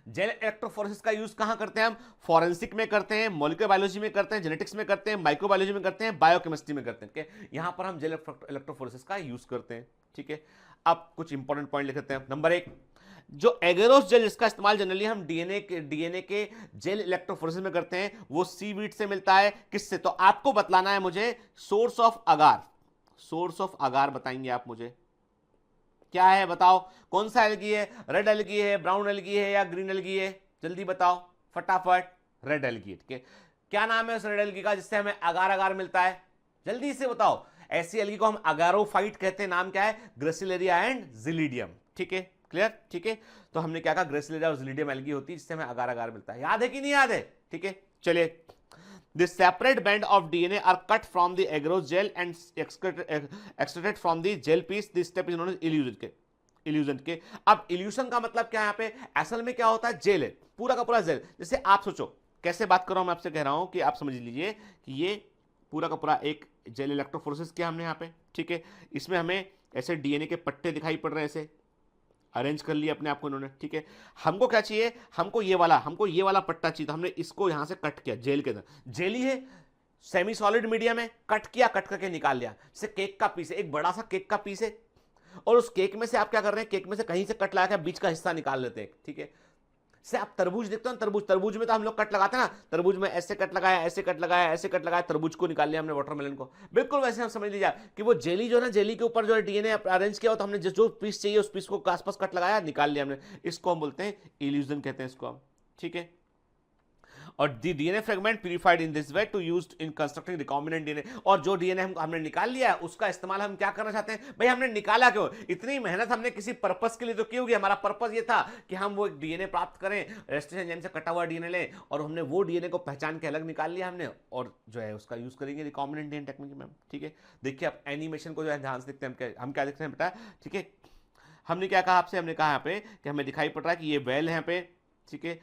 जेल इलेक्ट्रोफोरेसिस का यूज कहां करते हैं हम, फॉरेंसिक में करते हैं, मॉलिक्यूलर बायोलॉजी में करते हैं, जेनेटिक्स में करते हैं, माइक्रोबायोलॉजी में करते हैं, बायोकेमिस्ट्री में करते हैं। यहां पर हम जेल इलेक्ट्रोफोरेसिस का यूज करते हैं। ठीक है, अब कुछ इंपॉर्टेंट पॉइंट लिख लेते हैं। नंबर 1, जो एगेरोस जेल जिसका इस्तेमाल जनरली हम डीएनए के जेल इलेक्ट्रोफोरेसिस में करते हैं, वो सीवीड से मिलता है। किससे, तो आपको बतलाना है मुझे source of agar, source of agar बताएंगे आप मुझे, क्या है बताओ, कौन सा एल्गी है, रेड एल्गी है, ब्राउन एल्गी है या ग्रीन एल्गी है, जल्दी बताओ फटाफट। रेड एल्गी, ठीक है, क्या नाम है उस रेड एल्गी का जिससे हमें अगार अगार मिलता है, जल्दी से बताओ। ऐसी एल्गी को हम अगारोफाइट कहते हैं, नाम क्या है, ग्रेसिलेरिया एंड जिलीडियम। ठीक है, क्लियर, ठीक है, तो हमने क्या कहा, ग्रेसिलेरिया और जिलीडियम एल्गी होती है जिससे हमें अगार अगार मिलता है। याद है कि नहीं याद है, ठीक है, चलिए। The separate band of DNA are cut from the agarose gel and extracted from the gel piece. This step is known as elution के। अब इल्यूशन का मतलब क्या है यहाँ पे, असल में क्या होता है, जेल है, पूरा का पूरा जेल। जैसे आप सोचो, कैसे बात कर रहा हूं मैं आपसे, कह रहा हूं कि आप समझ लीजिए कि ये पूरा का पूरा एक जेल इलेक्ट्रोफोरेसिस किया हमने यहाँ पे। ठीक है, इसमें हमें ऐसे डीएनए के पट्टे दिखाई पड़ रहे हैं, ऐसे अरेंज कर लिया अपने आप को इन्होंने। ठीक है, हमको क्या चाहिए, हमको ये वाला पट्टा चाहिए, तो हमने इसको यहां से कट किया, जेल के अंदर जेली है, सेमी सॉलिड मीडियम है, कट किया, कट करके निकाल लिया। जैसे केक का पीस है, एक बड़ा सा केक का पीस है, और उस केक में से आप क्या कर रहे हैं, केक में से कहीं से कट लगा के बीच का हिस्सा निकाल लेते हैं। ठीक है, से आप तरबूज देखते हो ना, तरबूज में तो हम लोग कट लगाते हैं ना, तरबूज में ऐसे कट लगाया, ऐसे कट लगाया, ऐसे कट लगाया, तरबूज को निकाल लिया हमने, वाटरमेलन को। बिल्कुल वैसे हम समझ लीजिए कि वो जेली जो है ना, जेली के ऊपर जो है डीएनए अरेंज किया हो, तो हमने जो पीस चाहिए उस पीस को आसपास कट लगाया, निकाल लिया हमने। इसको हम बोलते हैं इल्यूजन कहते हैं इसको हम। ठीक है, और the DNA fragment purified in this way to used in constructing recombinant DNA. और जो डीएनए हमने निकाल लिया है, उसका इस्तेमाल हम क्या करना चाहते हैं, भाई हमने निकाला क्यों, इतनी मेहनत हमने किसी पर्पस के लिए तो की होगी। हमारा पर्पस ये था कि हम वो डीएनए प्राप्त करें, रेस्ट्रिक्शन एंजाइम से कटा हुआ डीएनए लें, और हमने वो डीएनए को पहचान के अलग निकाल लिया हमने, और जो है उसका यूज करेंगे रिकॉम्बिनेंट डीएनए टेक्निक में। ठीक है, देखिए आप एनिमेशन को जो है ध्यान से देखते हैं, हम क्या देखते हैं बेटा। ठीक है, हमने क्या कहा आपसे, हमने कहा यहाँ पे कि हमें दिखाई पड़ रहा है कि ये वेल है यहाँ पे। ठीक है,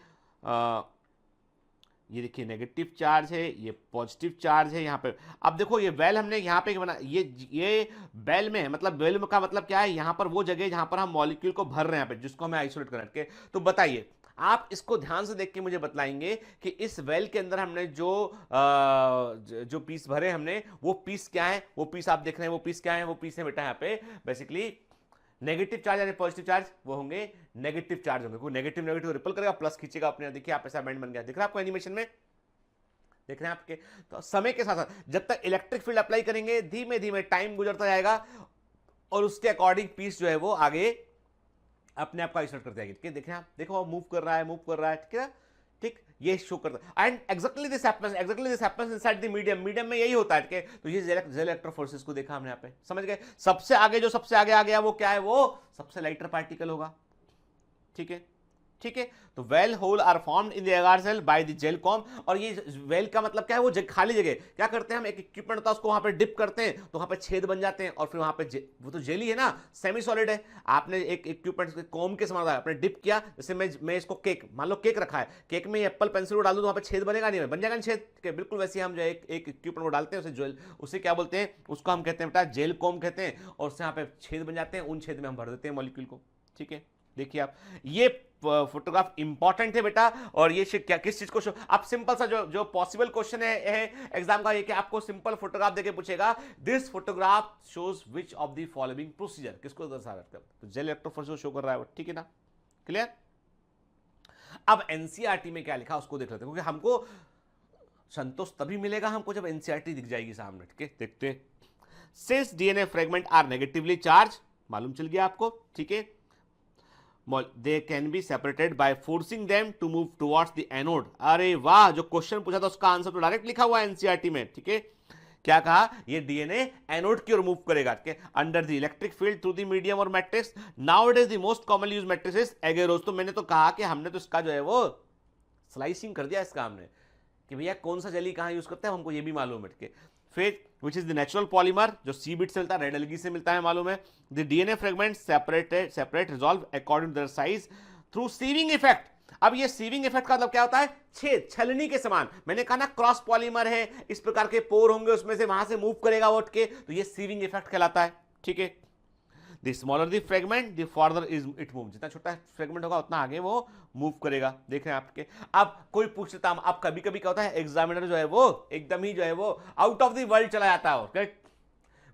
ये देखिए नेगेटिव चार्ज है, ये पॉजिटिव चार्ज है यहाँ पे। अब देखो ये वेल हमने यहाँ पे बना, ये वेल में है, मतलब वेल का मतलब क्या है, यहाँ पर वो जगह जहाँ पर हम मॉलिक्यूल को भर रहे हैं यहाँ पे, जिसको हमें आइसोलेट करना है। तो बताइए, आप इसको ध्यान से देख के मुझे बतलाएंगे कि इस वेल के अंदर हमने जो पीस भरे हमने, वो पीस क्या है, वो पीस आप देख रहे हैं, वो पीस क्या है, वो पीस है बेटा यहाँ पे बेसिकली नेगेटिव चार्ज यानी पॉजिटिव चार्ज, वो होंगे नेगेटिव चार्ज होंगे। वो नेगेटिव नेगेटिव रिपल करेगा, प्लस खींचेगा अपने। देखिए आप ऐसा बैंड बन गया, दिख रहा है आपको एनिमेशन में, देख रहे हैं आपके। तो समय के साथ साथ जब तक इलेक्ट्रिक फील्ड अप्लाई करेंगे, धीमे धीमे टाइम गुजरता जाएगा और उसके अकॉर्डिंग पीस जो है वो आगे अपने आप को आइसोलेट करते जाएगी। देख रहे हैं आप, देखो मूव कर रहा है, मूव कर रहा है। ठीक है, ठीक, ये शो करता है। And exactly this happens inside the medium में यही होता है कि तो ये जेल इलेक्ट्रोफोरेसिस को देखा हमने यहाँ पे, समझ गए। सबसे आगे आ गया वो क्या है, वो सबसे लाइटर पार्टिकल होगा, ठीक है। तो well hole are formed in the agar cell by the gel comb. और ये वेल का मतलब क्या है, वो खाली जगह क्या करते हैं हम, एक इक्विपमेंट होता है उसको वहां पे डिप करते हैं तो वहां पे छेद बन जाते हैं और फिर वहां पे वो तो जेली है ना, सेमी सॉलिड है। आपने एक इक्विपमेंट कॉम के समान आपने डिप किया, जैसे मैं इसको केक मान लो केक रखा है, केक में एप्पल पेंसिल को डाल दूं तो वहां पे छेद बनेगा नहीं, बन जाएगा छेद, बिल्कुल वैसे हम जो एक इक्विपमेंट को डालते हैं उसे जेल, उसे क्या बोलते हैं, उसको हम कहते हैं बेटा जेल कॉम कहते हैं, और उससे यहाँ पे छेद बन जाते हैं, उन छेद में हम भर देते हैं मॉलिक्यूल को, ठीक है। देखिए आप, ये फोटोग्राफ इंपॉर्टेंट है बेटा, और ये क्या किस चीज को शो, आप सिंपल सा जो पॉसिबल क्वेश्चन है एग्जाम का, ये कि आपको सिंपल फोटोग्राफ देके पूछेगा, this photograph shows which of the following procedure, किसको दर्शा रहा है, तो जेल इलेक्ट्रोफोरेसिस शो कर रहा है, ठीक है ना, क्लियर। अब एनसीईआरटी में क्या लिखा उसको देख लेते हैं, क्योंकि हमको संतोष तभी मिलेगा हमको जब एनसीईआरटी दिख जाएगी सामने, ठीक है। देखते हैं, since DNA fragment are negatively charge, मालूम चल गया आपको, ठीक है, they can be separated by forcing them to move towards the anode। अरे वाह, जो क्वेश्चन पूछा था उसका आंसर तो डायरेक्ट लिखा हुआ है एनसीईआरटी में, ठीक है। क्या कहा, ये डीएनए एनोड की ओर मूव करेगा, under the electric field through the medium और matrix. Now it is the most commonly used matrix is agarose. तो मैंने तो कहा कि हमने तो इसका जो है वो स्लाइसिंग कर दिया इसका हमने, कि भैया कौन सा जेली कहां यूज करते हैं हमको ये भी मालूम है। फिर which is the natural polymer, जो सी बिट से मिलता है, रेड एल्गी से मिलता है, मालूम है। The DNA fragment separate resolve according to their size through sieving effect. अब ये सीविंग इफेक्ट का मतलब क्या होता है, छेद, छलनी के समान। मैंने कहा ना क्रॉस पॉलीमर है, इस प्रकार के पोर होंगे, उसमें से वहां से मूव करेगा उठ के, तो ये सीविंग इफेक्ट कहलाता है, ठीक है। The smaller the fragment, the farther is it move। जितना छोटा फ्रेगमेंट होगा उतना आगे वो मूव करेगा, देख रहे हैं आपके। अब कोई पूछ लेता है, अब कभी कभी क्या होता है, एग्जामिनर जो है वो एकदम ही जो है वो आउट ऑफ द वर्ल्ड चला जाता है,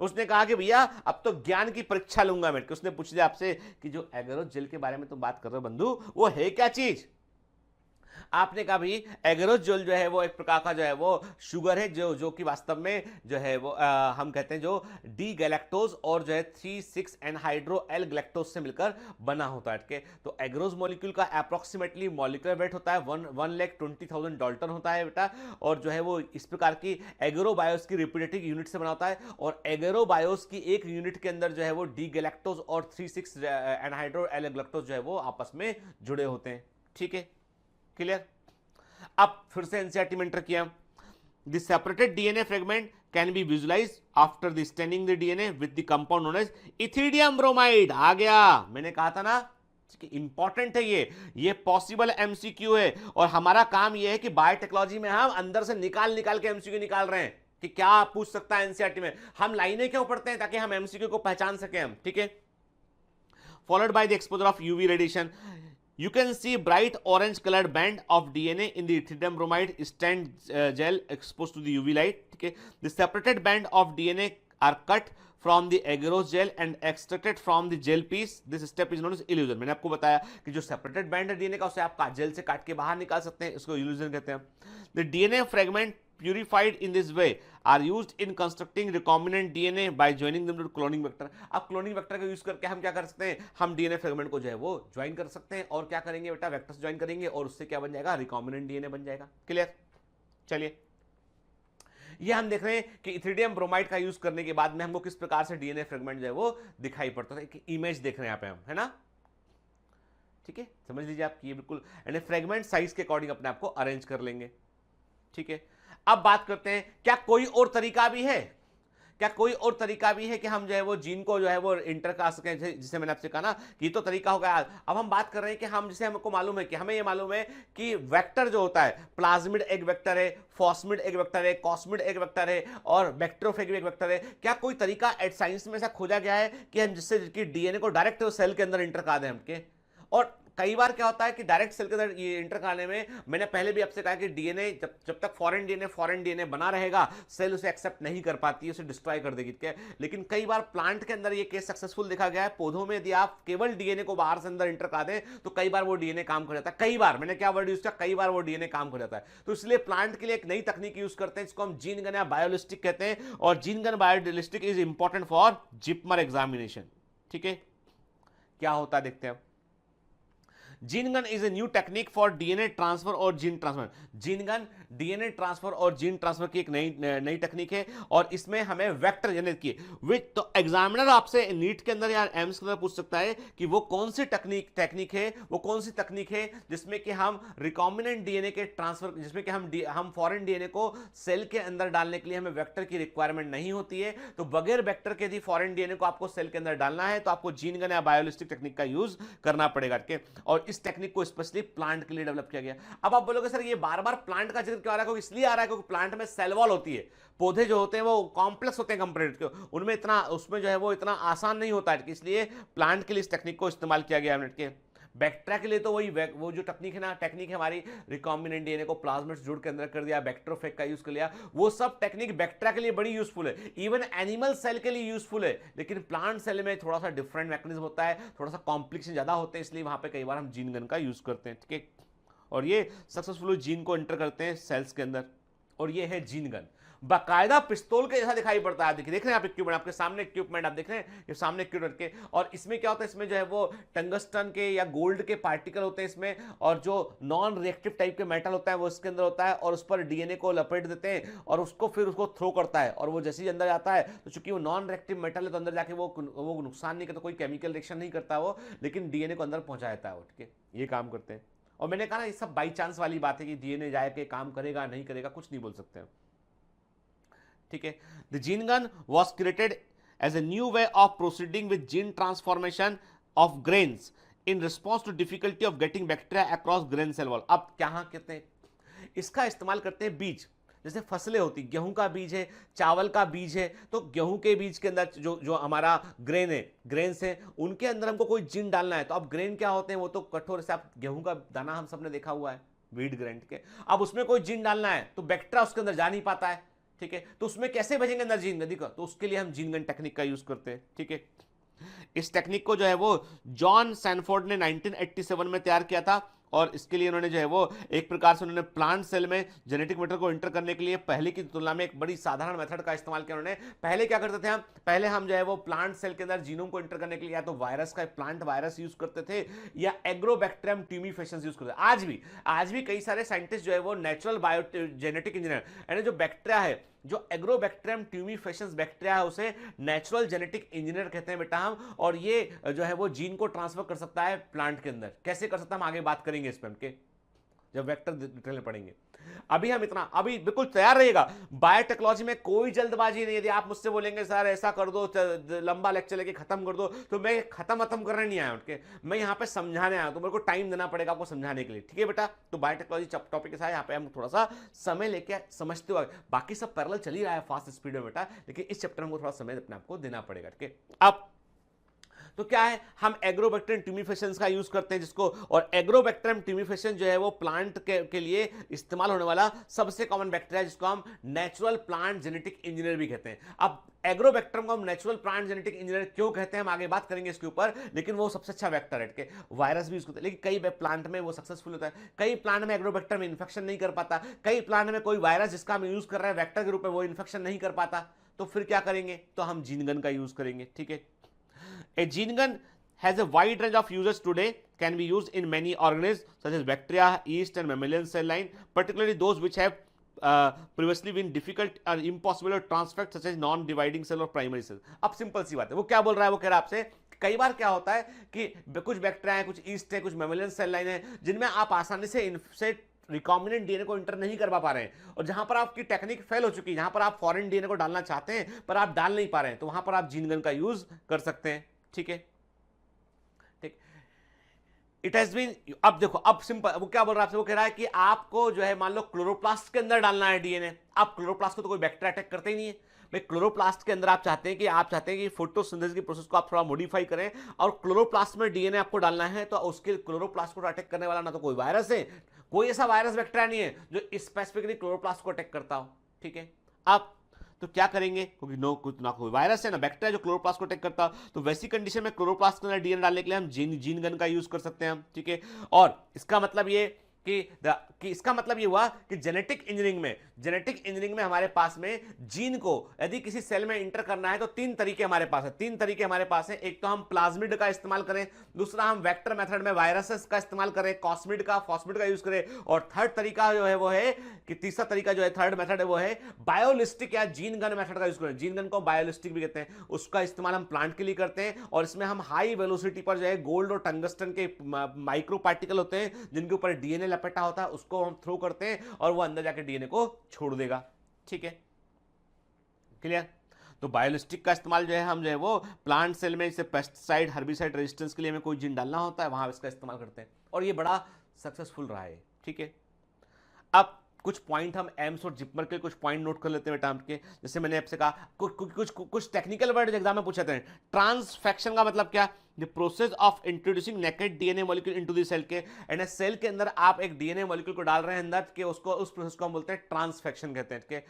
उसने कहा कि भैया अब तो ज्ञान की परीक्षा लूंगा मैं, उसने पूछ लिया आपसे कि जो एगेरोस जेल के बारे में तुम बात कर रहे हो बंधु, वो है क्या चीज। आपने कहा भाई एगेरोजोल जो है वो एक प्रकार का जो है वो शुगर है, जो कि वास्तव में जो है वो हम कहते हैं जो डी गैलेक्टोज और जो है 3,6 एनहाइड्रो एल ग्लैक्टोज से मिलकर बना होता है। तो एगेरोज मॉलिक्यूल का अप्रोक्सीमेटली मॉलिक्यूलर वेट होता है 1,20,000 डाल्टन होता है बेटा, और जो है वो इस प्रकार की एगेरोबायोस की रिपीटेटिव यूनिट से बना होता है, और एगेरोबायोस की एक यूनिट के अंदर जो है वो डी गैलेक्टोज और 3,6 एनहाइड्रो एल ग्लैक्टोज जो है वो आपस में जुड़े होते हैं, ठीक है, क्लियर। अब फिर से एनसीईआरटी में एंटर किया, the separated DNA fragment can be visualised after the staining the DNA with the compound known as ethidium bromide. आ गया, मैंने कहा था ना इंपॉर्टेंट है ये पॉसिबल एमसीक्यू है, और हमारा काम ये है कि बायोटेक्नोलॉजी में हम अंदर से निकाल के एमसीक्यू निकाल रहे हैं कि क्या पूछ सकता है एनसीईआरटी में। हम लाइनें क्यों पढ़ते हैं, ताकि हम एमसीक्यू को पहचान सके हम, ठीक है। Followed by the exposure of UV radiation, you can see bright orange colored band of DNA in the ethidium bromide stand gel exposed to the UV light, okay। The separated band of DNA are cut from the agarose gel and extracted from the gel piece। This step is known as elution। मैंने आपको बताया कि जो separated band है DNA का, उसे आप जेल से काट के बाहर निकाल सकते हैं, इसको elution कहते हैं। The DNA fragment purified in this way are used in constructing recombinant DNA by joining them to cloning vector। अब क्लोनिंग वेक्टर का यूज करके हम क्या कर सकते हैं, हम डीएनए फ्रेगमेंट को जो है वो ज्वाइन कर सकते हैं, और क्या करेंगे बेटा, वेक्टर्स ज्वाइन करेंगे, और उससे क्या बन जाएगा, रिकॉम्बिनेंट डीएनए बन जाएगा, क्लियर। चलिए, ये हम देख रहे हैं कि इथिडियम ब्रोमाइड का यूज करने के बाद में हमको किस प्रकार से डीएनए फ्रेगमेंट जो है वो दिखाई पड़ता है, एक इमेज देख रहे हैं यहाँ पे हम, है ना, ठीक है, समझ लीजिए आप, ये बिल्कुल एंड फ्रेगमेंट साइज के अकॉर्डिंग अपने आपको अरेंज कर लेंगे, ठीक है। अब बात करते हैं, क्या कोई और तरीका भी है, कि हम जो है वो जीन को जो है वो इंटर कर सकें, जिसे मैंने आपसे कहा ना कि तो तरीका हो गया। अब हम बात कर रहे हैं कि हम, जिसे हमको मालूम है कि हमें ये मालूम है कि वेक्टर जो होता है, प्लाज्मिड एक वेक्टर है, फॉस्मिड एक वेक्टर है, कॉस्मिड एक वेक्टर है, और बैक्टीरियोफेज एक वेक्टर है। क्या कोई तरीका एट साइंस में ऐसा खोजा गया है कि हम जिससे डीएनए को डायरेक्ट सेल के अंदर इंटर कर दें हमके। और कई बार क्या होता है कि डायरेक्ट सेल के अंदर ये इंटर कराने में, मैंने पहले भी आपसे कहा कि डीएनए जब तक फॉरेन डीएनए बना रहेगा, सेल उसे एक्सेप्ट नहीं कर पाती, उसे डिस्ट्रॉय कर देगी, क्या। लेकिन कई बार प्लांट के अंदर ये केस सक्सेसफुल देखा गया है। पौधों में यदि आप केवल डीएनए को बाहर से अंदर इंटर करा दें तो कई बार वो डीएनए काम कर जाता है, कई बार, मैंने क्या वर्ड यूज किया, कई बार वो डीएनए काम कर जाता है। तो इसलिए प्लांट के लिए एक नई तकनीक यूज करते हैं, जिसको हम जीन गन या बायोलिस्टिक कहते हैं, और gene gun biolistic is important for JIPMER examination, ठीक है। क्या होता है देखते हैं। Gene gun is a new technique for DNA transfer और gene transfer. Gene gun DNA transfer और जीन ट्रांसफर की एक नई टेक्निक है और इसमें हमें वेक्टर जनरेट किए विच, तो एग्जामिनर आपसे नीट के अंदर या एम्स के अंदर पूछ सकता है कि वो कौन सी टेक्निक है, वो कौन सी तकनीक है जिसमें कि हम रिकॉम्बिनेंट डीएनए के ट्रांसफर, जिसमें कि हम फॉरेन डीएनए को सेल के अंदर डालने के लिए हमें वेक्टर की रिक्वायरमेंट नहीं होती है। तो बगैर वेक्टर के यदि फॉरेन डीएनए को आपको सेल के अंदर डालना है तो आपको जीन गन या बायोलिस्टिक टेक्निक का यूज करना पड़ेगा। और इस टेक्निक को स्पेशली प्लांट के लिए डेवलप किया गया। अब आप बोलोगे सर ये बार बार प्लांट का जिक्र क्यों आ रहा है? क्योंकि इसलिए आ रहा है क्योंकि प्लांट में सेल वॉल होती है, पौधे जो होते हैं वो कॉम्प्लेक्स होते हैं कंपेरेटिव, उनमें इतना, उसमें जो है वो इतना आसान नहीं होता है, इसलिए प्लांट के लिए इस टेक्निक को इस्तेमाल किया गया है। बैक्टीरिया के लिए तो वही वो जो टेक्निक है ना, टेक्निक है हमारी रिकॉम्बिनेंट डीएनए को प्लाज्मिड से जुड़ के अंदर कर दिया, बैक्टीरियोफेज का यूज कर लिया, वो सब टेक्निक बैक्टीरिया के लिए बड़ी यूजफुल है, इवन एनिमल सेल के लिए यूजफुल है। लेकिन प्लांट सेल में थोड़ा सा डिफरेंट मैकेनिज्म होता है, थोड़ा सा कॉम्प्लिकेशन ज्यादा होते हैं, इसलिए वहां पे कई बार हम जीन गन का यूज करते हैं। ठीक है, और ये सक्सेसफुली जीन को एंटर करते हैं सेल्स के अंदर, और ये है जीन गन। बाकायदा पिस्तौल के जैसा दिखाई पड़ता है। देखिए, देख रहे हैं आप इक्विपमेंट, आपके सामने इक्विपमेंट आप देख रहे हैं, ये सामने इक्विपमेंट के, और इसमें क्या होता है, इसमें जो है वो टंगस्टन के या गोल्ड के पार्टिकल होते हैं इसमें, और जो नॉन रिएक्टिव टाइप के मेटल होता है वो इसके अंदर होता है, और उस पर डीएनए को लपेट देते हैं और उसको फिर उसको थ्रो करता है, और वो जैसे ही अंदर जाता है तो चूंकि वो नॉन रिएक्टिव मेटल है तो अंदर जाके वो नुकसान नहीं करता, कोई केमिकल रिएक्शन नहीं करता वो, लेकिन डीएनए को अंदर पहुंचा देता है वो। ठीक है, ये काम करते हैं। और मैंने कहा ना, ये सब बाई चांस वाली बात है कि डीएनए जाए के काम करेगा नहीं करेगा, कुछ नहीं बोल सकते हैं। ठीक है, the gene gun was created as a new way of proceeding with gene transformation of grains in response to difficulty of getting bacteria across grain cell wall. अब क्या कहते हैं, इसका इस्तेमाल करते हैं बीज, जैसे फसलें होती, गेहूं का बीज है, चावल का बीज है, तो गेहूं के बीज के अंदर जो हमारा ग्रेन है, ग्रेन्स है, उनके अंदर हमको कोई जीन डालना है। तो अब ग्रेन क्या होते हैं, वो तो कठोर से, आप गेहूं का दाना हम सबने देखा हुआ है, व्हीट ग्रेन के, अब उसमें कोई जीन डालना है तो बैक्टीरिया उसके अंदर जा नहीं पाता है। ठीक है, तो उसमें कैसे भेजेंगे अंदर जीन नदी का, तो उसके लिए हम जीन गन टेक्निक का यूज करते हैं। ठीक है, इस टेक्निक को जो है वो जॉन सैनफोर्ड ने 1987 में तैयार किया था, और इसके लिए उन्होंने जो है वो एक प्रकार से उन्होंने प्लांट सेल में जेनेटिक मैटर को एंटर करने के लिए पहले की तुलना में एक बड़ी साधारण मेथड का इस्तेमाल किया उन्होंने। पहले क्या करते थे पहले हम जो है वो प्लांट सेल के अंदर जीनोम को एंटर करने के लिए या तो वायरस का, प्लांट वायरस यूज करते थे, या एग्रोबैक्टीरियम ट्यूमीफेशंस यूज करते थे। आज भी कई सारे साइंटिस्ट जो है वो नेचुरल बायो जेनेटिक इंजीनियर, यानी जो बैक्टीरिया है, जो एग्रोबैक्टीरियम ट्यूमीफेशंस बैक्टीरिया है, उसे नेचुरल जेनेटिक इंजीनियर कहते हैं बेटा हम, और ये जो है वो जीन को ट्रांसफर कर सकता है प्लांट के अंदर। कैसे कर सकता है हम आगे बात करेंगे इस पर, के जब वेक्टर डिटेल में पढ़ेंगे। अभी हम इतना, अभी बिल्कुल तैयार रहिएगा, बायोटेक्नोलॉजी में कोई जल्दबाजी नहीं। यदि आप मुझसे बोलेंगे सर ऐसा कर दो, लंबा लेक्चर लेके खत्म कर दो, तो मैं खत्म करने नहीं आया उनके, मैं यहाँ पे समझाने आया, तो मेरे को टाइम देना पड़ेगा आपको समझाने के लिए। ठीक है बेटा, तो बायोटेक्नोलॉजी टॉपिक के साथ यहाँ पे हम थोड़ा सा समय लेके समझते हुए, बाकी सब पैरेलल चल ही रहा है फास्ट स्पीड में बेटा, लेकिन इस चैप्टर में थोड़ा समय अपने आपको देना पड़ेगा। ठीक है, अब तो क्या है, हम एग्रोबैक्टीरियम ट्यूमीफेशंस का यूज करते हैं जिसको, और एग्रोबैक्टीरियम ट्यूमीफेशन जो है वो प्लांट के लिए इस्तेमाल होने वाला सबसे कॉमन बैक्टीरिया, जिसको हम नेचुरल प्लांट जेनेटिक इंजीनियर भी कहते हैं। अब एग्रोबैक्टीरियम को हम नेचुरल प्लांट जेनेटिक इंजीनियर क्यों कहते हैं हम आगे बात करेंगे इसके ऊपर, लेकिन वो सबसे अच्छा वेक्टर है। वायरस भी यूज करते हैं, लेकिन कई प्लांट में वो सक्सेसफुल होता है, कई प्लांट में एग्रोबैक्टीरियम इन्फेक्शन नहीं कर पाता, कई प्लांट में कोई वायरस जिसका हम यूज कर रहे हैं वेक्टर के रूप में वो इन्फेक्शन नहीं कर पाता, तो फिर क्या करेंगे, तो हम जीन गन का यूज करेंगे। ठीक है, a gene gun has a wide range of uses today, can be used in many organisms such as bacteria, yeast and mammalian cell line, particularly those which have previously been difficult or impossible to transfect such as non-dividing cell or primary cell। अब सिंपल सी बात है, वो क्या बोल रहा है, वो कह रहा है आपसे कई बार क्या होता है कि कुछ बैक्टीरिया है, कुछ ईस्ट है, कुछ मेमेलियन सेल लाइन है, जिनमें आप आसानी से रिकॉम्बिनेंट डीएनए को इंटर नहीं कर पा रहे हैं, और जहां पर आपकी टेक्निक फेल हो चुकी है, जहां पर आप फॉरेन डीएनए को डालना चाहते हैं पर आप डाल नहीं पा रहे हैं, तो वहां पर आप जीन गन का यूज कर सकते हैं। ठीक है, इट हैज बीन, अब देखो, अब सिंपल, वो क्या बोल रहा है आपसे, वो कह रहा है कि आपको जो है मान लो क्लोरोप्लास्ट के अंदर डालना है डीएनए। आप क्लोरोप्लास्ट को तो कोई बैक्टीरिया अटैक करते ही नहीं है भाई, क्लोरोप्लास्ट के अंदर आप चाहते हैं कि फोटोसिंथेसिस की प्रोसेस को आप थोड़ा मॉडिफाई करें, और क्लोरोप्लास्ट में डीएनए आपको डालना है, तो उसके क्लोरोप्लास्ट को अटैक करने वाला ना तो कोई वायरस है, कोई ऐसा वायरस बैक्टीरिया नहीं है जो स्पेसिफिकली क्लोरोप्लास्ट को अटैक करता हो। ठीक है, अब तो क्या करेंगे, क्योंकि ना कोई वायरस है ना बैक्टीरिया जो क्लोरोप्लास्ट को अटैक करता, तो वैसी कंडीशन में क्लोरोप्लास्ट के अंदर डीएनए डालने के लिए हम जीन गन का यूज कर सकते हैं हम। ठीक है, और इसका मतलब ये कि इसका मतलब ये हुआ कि जेनेटिक इंजीनियरिंग में हमारे पास में जीन को यदि किसी सेल में इंटर करना है तो तीन तरीके हमारे पास हैं। एक तो हम प्लाज्मिड का इस्तेमाल करें, दूसरा हम वेक्टर मेथड में वायरसेस का इस्तेमाल करें, फॉस्मिड का यूज करें, और थर्ड तरीका जो है वो है कि तीसरा तरीका जो है थर्ड मेथड है वो है बायोलिस्टिक या जीन गन मेथड का यूज करें। जीन गन को बायोलिस्टिक भी कहते हैं, उसका इस्तेमाल हम प्लांट के लिए करते हैं, और इसमें हम हाई वेलोसिटी पर जो है गोल्ड और टंगस्टन के माइक्रो पार्टिकल होते हैं जिनके ऊपर डीएनए लपेटा होता है, उसको हम थ्रो करते हैं और वो अंदर जाके डीएनए को छोड़ देगा। ठीक है, क्लियर? तो बायोलिस्टिक का इस्तेमाल जो है हम जो है वो प्लांट सेल में जैसे पेस्टिसाइड हर्बिसाइड रेजिस्टेंस के लिए हमें कोई जीन डालना होता है, वहां इसका इस्तेमाल करते हैं, और ये बड़ा सक्सेसफुल रहा है। ठीक है, अब कुछ पॉइंट हम एम्स और जिपमर के कुछ पॉइंट नोट कर लेते हैं बेटा के। जैसे मैंने आपसे कहा कुछ टेक्निकल वर्ड एग्जाम में पूछे थे। ट्रांसफेक्शन का मतलब क्या? The process of introducing naked DNA molecule into the cell के, एंड सेल के अंदर आप एक डीएनए मॉलिक्यूल को डाल रहे हैं अंदर के, उसको उस प्रोसेस को हम बोलते हैं ट्रांसफेक्शन कहते हैं के।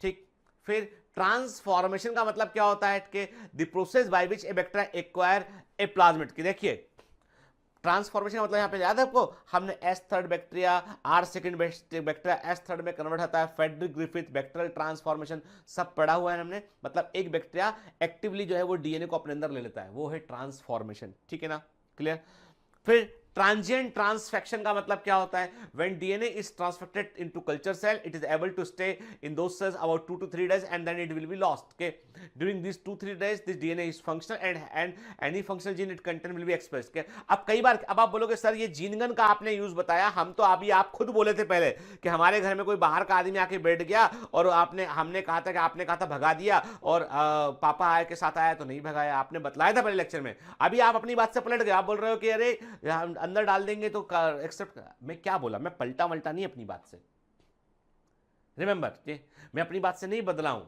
ठीक, फिर ट्रांसफॉर्मेशन का मतलब क्या होता है कि the process by which A bacteria acquire a plasmid की। देखिए ट्रांसफॉर्मेशन का मतलब यहां पे याद है आपको, हमने S third bacteria R second bacteria S third में कन्वर्ट होता है, फेडरिक ग्रिफिथ बैक्टीरियल ट्रांसफॉर्मेशन सब पढ़ा हुआ है हमने। मतलब एक बैक्टीरिया एक्टिवली जो है वो डीएनए को अपने अंदर ले लेता है, वो है ट्रांसफॉर्मेशन। ठीक है ना, क्लियर? फिर ट्रांजिएंट ट्रांसफेक्शन का मतलब क्या होता है? When DNA is transfected into culture cell, it is able to stay in those cells about 2 to 3 days and then it will be lost. के during this 2-3 days this DNA is functional and any functional gene it content will be expressed. के अब कई बार अब आप बोलोगे सर ये जीनगन का आपने यूज बताया, हम तो अभी आप खुद बोले थे पहले कि हमारे घर में कोई बाहर का आदमी आके बैठ गया और हमने कहा था कि आपने कहा था भगा दिया, और पापा आए के साथ आया तो नहीं भगाया, आपने बतलाया था पहले लेक्चर में। अभी आप अपनी बात से पलट गए, आप बोल रहे हो कि अरे अंदर डाल देंगे तो एक्सेप्ट। मैं क्या बोला? मैं पलटा मल्टा नहीं अपनी बात से, रिमेंबर, मैं अपनी बात से नहीं बदला हूं।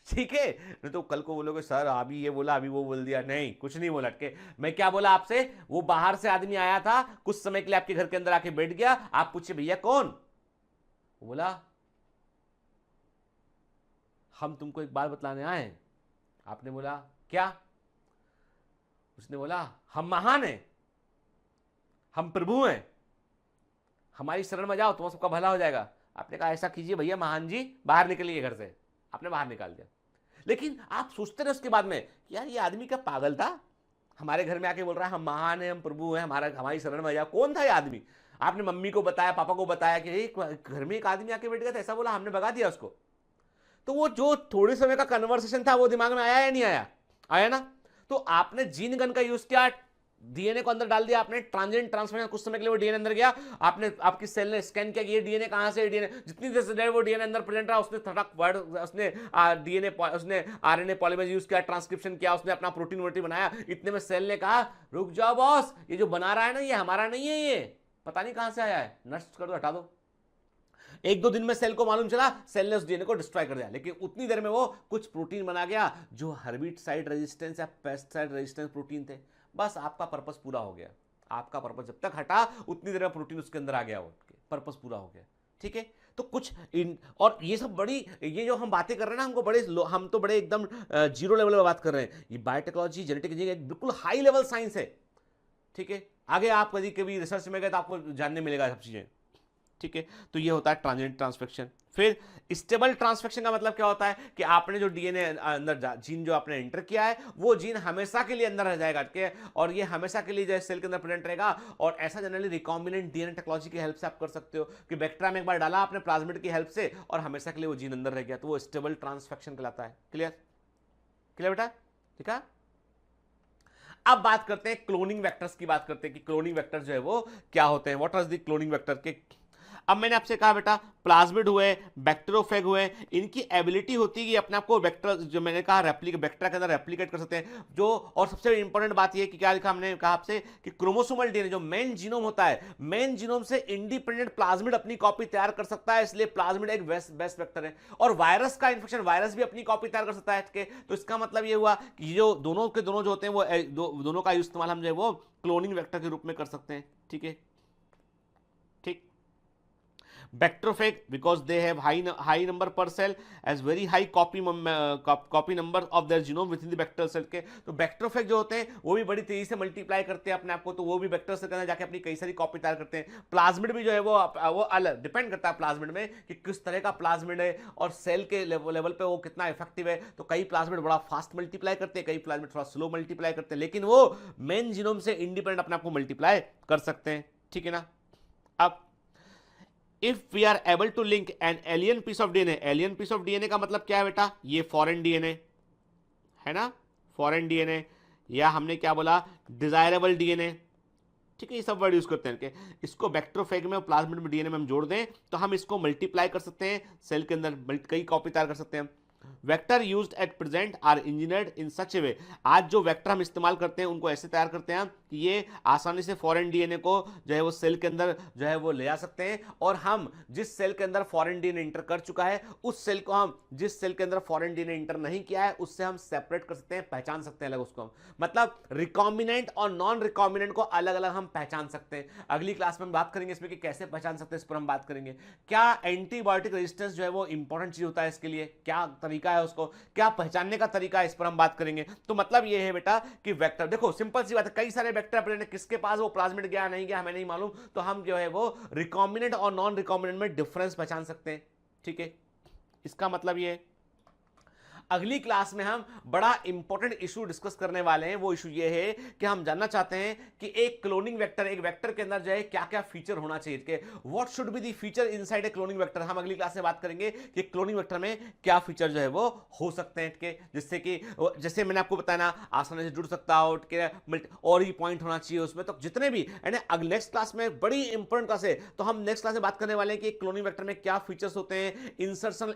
ठीक है, नहीं तो कल को बोलोगे सर अभी ये बोला अभी वो बोल दिया। नहीं, कुछ नहीं बोला। के मैं क्या बोला आपसे? वो बाहर से आदमी आया था, कुछ समय के लिए आपके घर के अंदर आके बैठ गया, आप पूछे भैया कौन? वो बोला हम तुमको एक बात बतलाने आए। आपने बोला क्या? उसने बोला हम महान हैं, हम प्रभु हैं, हमारी शरण में जाओ तुम्हारा सबका भला हो जाएगा। आपने कहा ऐसा कीजिए भैया महान जी, बाहर निकलिए घर से। आपने बाहर निकाल दिया। लेकिन आप सोचते रहे उसके बाद में यार ये आदमी क्या पागल था, हमारे घर में आके बोल रहा है हम महान हैं, हम प्रभु हैं, हमारी शरण में जाओ। कौन था ये आदमी? आपने मम्मी को बताया, पापा को बताया कि घर में एक आदमी आके बैठ गया था, ऐसा बोला, हमने भगा दिया उसको। तो वो जो थोड़े समय का कन्वर्सेशन था वो दिमाग में आया या नहीं आया? आया ना। तो आपने जीन गन का यूज किया, डीएनए को अंदर डाल दिया आपने, ट्रांजिएंट ट्रांसफॉर्मेशन, कुछ समय के लिए वो डीएनए अंदर गया, आपने आपकी सेल ने स्कैन किया कि ये डीएनए कहां से, डीएनए जितनी देर से वो डीएनए अंदर प्रेजेंट रहा, उसने थटक वर्ड, उसने डीएनए, उसने आरएनए पॉलीमरेज यूज किया, ट्रांसक्रिप्शन किया, उसने अपना प्रोटीन वोटीन बनाया। इतने में सेल ने कहा रुक जाओ बॉस, ये जो बना रहा है ना ये हमारा नहीं है, ये पता नहीं कहां से आया है, नष्ट कर दो, हटा दो। 1-2 दिन में सेल को मालूम चला, सेल ने उस डीएनए को डिस्ट्रॉय कर दिया, लेकिन उतनी देर में वो कुछ प्रोटीन बना गया जो हर्बिसाइड रेजिस्टेंस या पेस्टिसाइड रेजिस्टेंस प्रोटीन थे। बस आपका पर्पस पूरा हो गया। आपका पर्पस जब तक हटा उतनी देर में प्रोटीन उसके अंदर आ गया, वो पर्पस पूरा हो गया। ठीक है, तो कुछ और ये सब बड़ी, ये जो हम बातें कर रहे हैं ना, हमको बड़े, हम तो बड़े एकदम जीरो लेवल में बात कर रहे हैं। ये बायोटेक्नोलॉजी, जेनेटिक इंजीनियरिंग बिल्कुल हाई लेवल साइंस है। ठीक है, आगे आप कभी कभी रिसर्च में गए तो आपको जानने मिलेगा सब चीजें। ठीक है, तो ये होता है ट्रांजिएंट ट्रांसफेक्शन। फिर स्टेबल ट्रांसफेक्शन का मतलब क्या होता है कि आपने जो डीएनए अंदर जीन जो आपने एंटर किया है वो जीन हमेशा के लिए अंदर रह जाएगा के, और ये हमेशा के लिए जो सेल के अंदर प्रेजेंट रहेगा। और ऐसा जनरली रिकॉम्बिनेंट डीएनए टेक्नोलॉजी की हेल्प से आप कर सकते हो कि बैक्टीरिया में एक बार डाला आपने प्लाज्मिड की हेल्प से और हमेशा के लिए वो जीन अंदर रह गया, तो वो स्टेबल ट्रांसफेक्शन कहलाता है। क्लियर? क्लियर बेटा? ठीक है, अब बात करते हैं क्लोनिंग वेक्टर्स की, बात करते हैं कि क्लोनिंग वेक्टर जो है वो क्या होते हैं, what are the cloning vector के। अब मैंने आपसे कहा बेटा प्लाज्मिड हुए, बैक्टीरियोफेज हुए, इनकी एबिलिटी होती है कि अपने आप को वेक्टर, जो मैंने कहा बैक्टीरिया के अंदर रेप्लिकेट कर सकते हैं। जो और सबसे इंपॉर्टेंट बात ये कि क्या लिखा हमने कहा आपसे कि क्रोमोसोमल डीएनए जो मेन जीनोम होता है, मेन जीनोम से इंडिपेंडेंट प्लाज्मिड अपनी कॉपी तैयार कर सकता है, इसलिए प्लाज्मिड एक बेस्ट वेक्टर है। और वायरस का इन्फेक्शन, वायरस भी अपनी कॉपी तैयार कर सकता है। तो इसका मतलब ये हुआ कि जो दोनों के दोनों जो होते हैं वो दोनों का इस्तेमाल हम जो है वो क्लोनिंग वेक्टर के रूप में कर सकते हैं। ठीक है, Bacteriophage because they have high number per cell as very high copy number of their genome within the bacterial cell के। तो बैक्टीरियोफेज जो होते हैं वो भी बड़ी तेजी से मल्टीप्लाई करते हैं अपने आप को, तो वो भी बैक्टीरिया सेल के अंदर जाके अपनी कई सारी कॉपी तैयार करते हैं। प्लाज्मिड भी जो है वो अलग डिपेंड करता है प्लाज्मिड में कि किस तरह का प्लाज्मिड है और सेल के लेवल पे वो कितना इफेक्टिव है। तो कई प्लाज्मिड बड़ा फास्ट मल्टीप्लाई करते हैं, कई प्लाज्मिड थोड़ा स्लो मल्टीप्लाई करते हैं, लेकिन वो मेन जीनोम से इंडिपेंडेंट अपने आप को मल्टीप्लाई कर सकते हैं, ठीक है ना। अब if we are able to link an alien piece of DNA, alien piece of DNA का मतलब क्या है बेटा, ये फॉरेन डीएनए है ना, फॉरेन डीएनए, या हमने क्या बोला डिजायरेबल डीएनए, ठीक है, ये सब वर्ड यूज करते हैं कि इसको बैक्टीरियोफेज में और प्लाज्मिड में डीएनए में हम जोड़ दें तो हम इसको मल्टीप्लाई कर सकते हैं, सेल के अंदर कई कॉपी तैयार कर सकते हैं। Vector used at present are engineered in such a way, आज जो वेक्टर हम इस्तेमाल करते हैं उनको ऐसे तैयार करते हैं कि ये आसानी से फॉरेन डीएनए को जो है वो सेल के अंदर जो है वो ले आ सकते हैं, और हम जिस सेल के अंदर फॉरेन डीएनए इंटर कर चुका है उस सेल को हम जिस सेल के अंदर फॉरेन डीएनए इंटर नहीं किया है उससे हम सेपरेट कर सकते हैं, पहचान सकते हैं अलग उसको हम, मतलब रिकॉम्बिनेंट और नॉन रिकॉम्बिनेंट को अलग अलग हम पहचान सकते हैं। अगली क्लास में हम बात करेंगे इसमें कि कैसे पहचान सकते हैं, इस पर हम बात करेंगे। क्या एंटीबायोटिक रेजिस्टेंस जो है वो इंपॉर्टेंट चीज होता है, इसके लिए क्या तरीका है, उसको क्या पहचानने का तरीका है, इस पर हम बात करेंगे। तो मतलब ये है बेटा कि वेक्टर, देखो सिंपल सी बात है, कई सारे वेक्टर अपने किसके पास वो प्लाज्मिड गया नहीं गया हमें नहीं मालूम, तो हम जो है वो रिकॉम्बिनेंट और नॉन रिकॉम्बिनेंट में डिफरेंस पहचान सकते हैं, ठीक है। इसका मतलब ये अगली क्लास में हम बड़ा इंपॉर्टेंट इशू डिस्कस करने वाले हैं। वो इशू ये है कि हम जानना चाहते हैं कि एक क्लोनिंग वेक्टर, एक वेक्टर के अंदर जो है क्या क्या फीचर होना चाहिए, कि what should be the feature inside a cloning vector. हम अगली क्लास में बात करेंगे कि क्लोनिंग वेक्टर में क्या फीचर जो है वो हो सकते हैं, कि जिससे कि जैसे मैंने आपको बताया ना आसानी से जुड़ सकता हो, और ही पॉइंट होना चाहिए उसमें, तो जितने भी नेक्स्ट क्लास में बड़ी इंपॉर्टेंट क्लास है, तो हम नेक्स्ट क्लास में बात करने वाले हैं कि क्लोनिंग वेक्टर में क्या फीचर्स होते हैं, इंसर्शन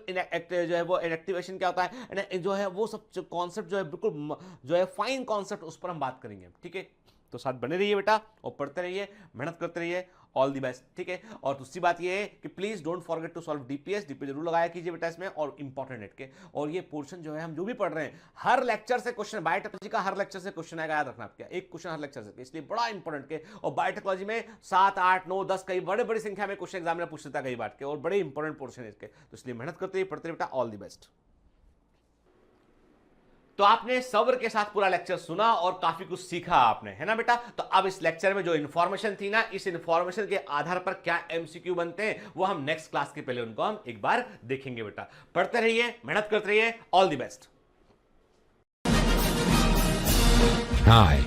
जो है वो इनएक्टिवेशन क्या होता है, जो है वो सब कॉन्सेप्ट जो है बिल्कुल जो है फाइन कॉन्सेप्ट, उस पर हम बात करेंगे, ठीक है। तो साथ बने रहिए बेटा और पढ़ते रहिए, मेहनत करते रहिए, ऑल दी बेस्ट, ठीक है। और दूसरी बात ये है कि please don't forget to solve DPS जरूर लगाया कीजिए बेटा इसमें, और इंपॉर्टेंट नेट के, और ये पोर्शन जो है हम जो भी पढ़ रहे हैं हर लेक्चर से क्वेश्चन, बायोटेक्नोलॉजी का हर लेक्चर से क्वेश्चन आएगा, याद रखना आपका एक क्वेश्चन हर लेक्चर से, इसलिए बड़ा इंपॉर्टेंट के। और बायोटेक्नोलॉजी में 7, 8, 9, 10 कई बड़ी संख्या में क्वेश्चन एग्जाम में पूछ लेता है कई बार के, और बड़े इंपॉर्टेंट पोर्शन है इसके, तो इसलिए मेहनत करते रहिए, पढ़ते रहिए बेटा, ऑल दी बेस्ट। तो आपने सब्र के साथ पूरा लेक्चर सुना और काफी कुछ सीखा आपने, है ना बेटा। तो अब इस लेक्चर में जो इन्फॉर्मेशन थी ना, इस इन्फॉर्मेशन के आधार पर क्या एमसीक्यू बनते हैं वो हम नेक्स्ट क्लास के पहले उनको हम एक बार देखेंगे बेटा। पढ़ते रहिए, मेहनत करते रहिए, all the best. Hi.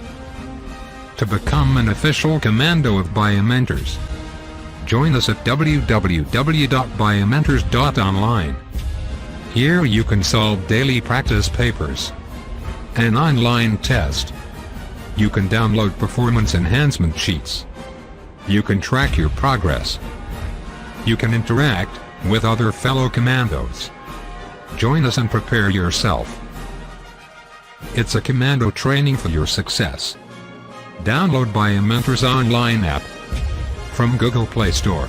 To become an official commando of Biomentors, join us at www.biomentors.online. Here you can solve daily practice papers, an online test. You can download performance enhancement sheets. You can track your progress. You can interact with other fellow commandos. Join us and prepare yourself. It's a commando training for your success. Download Biomentors online app from Google Play Store.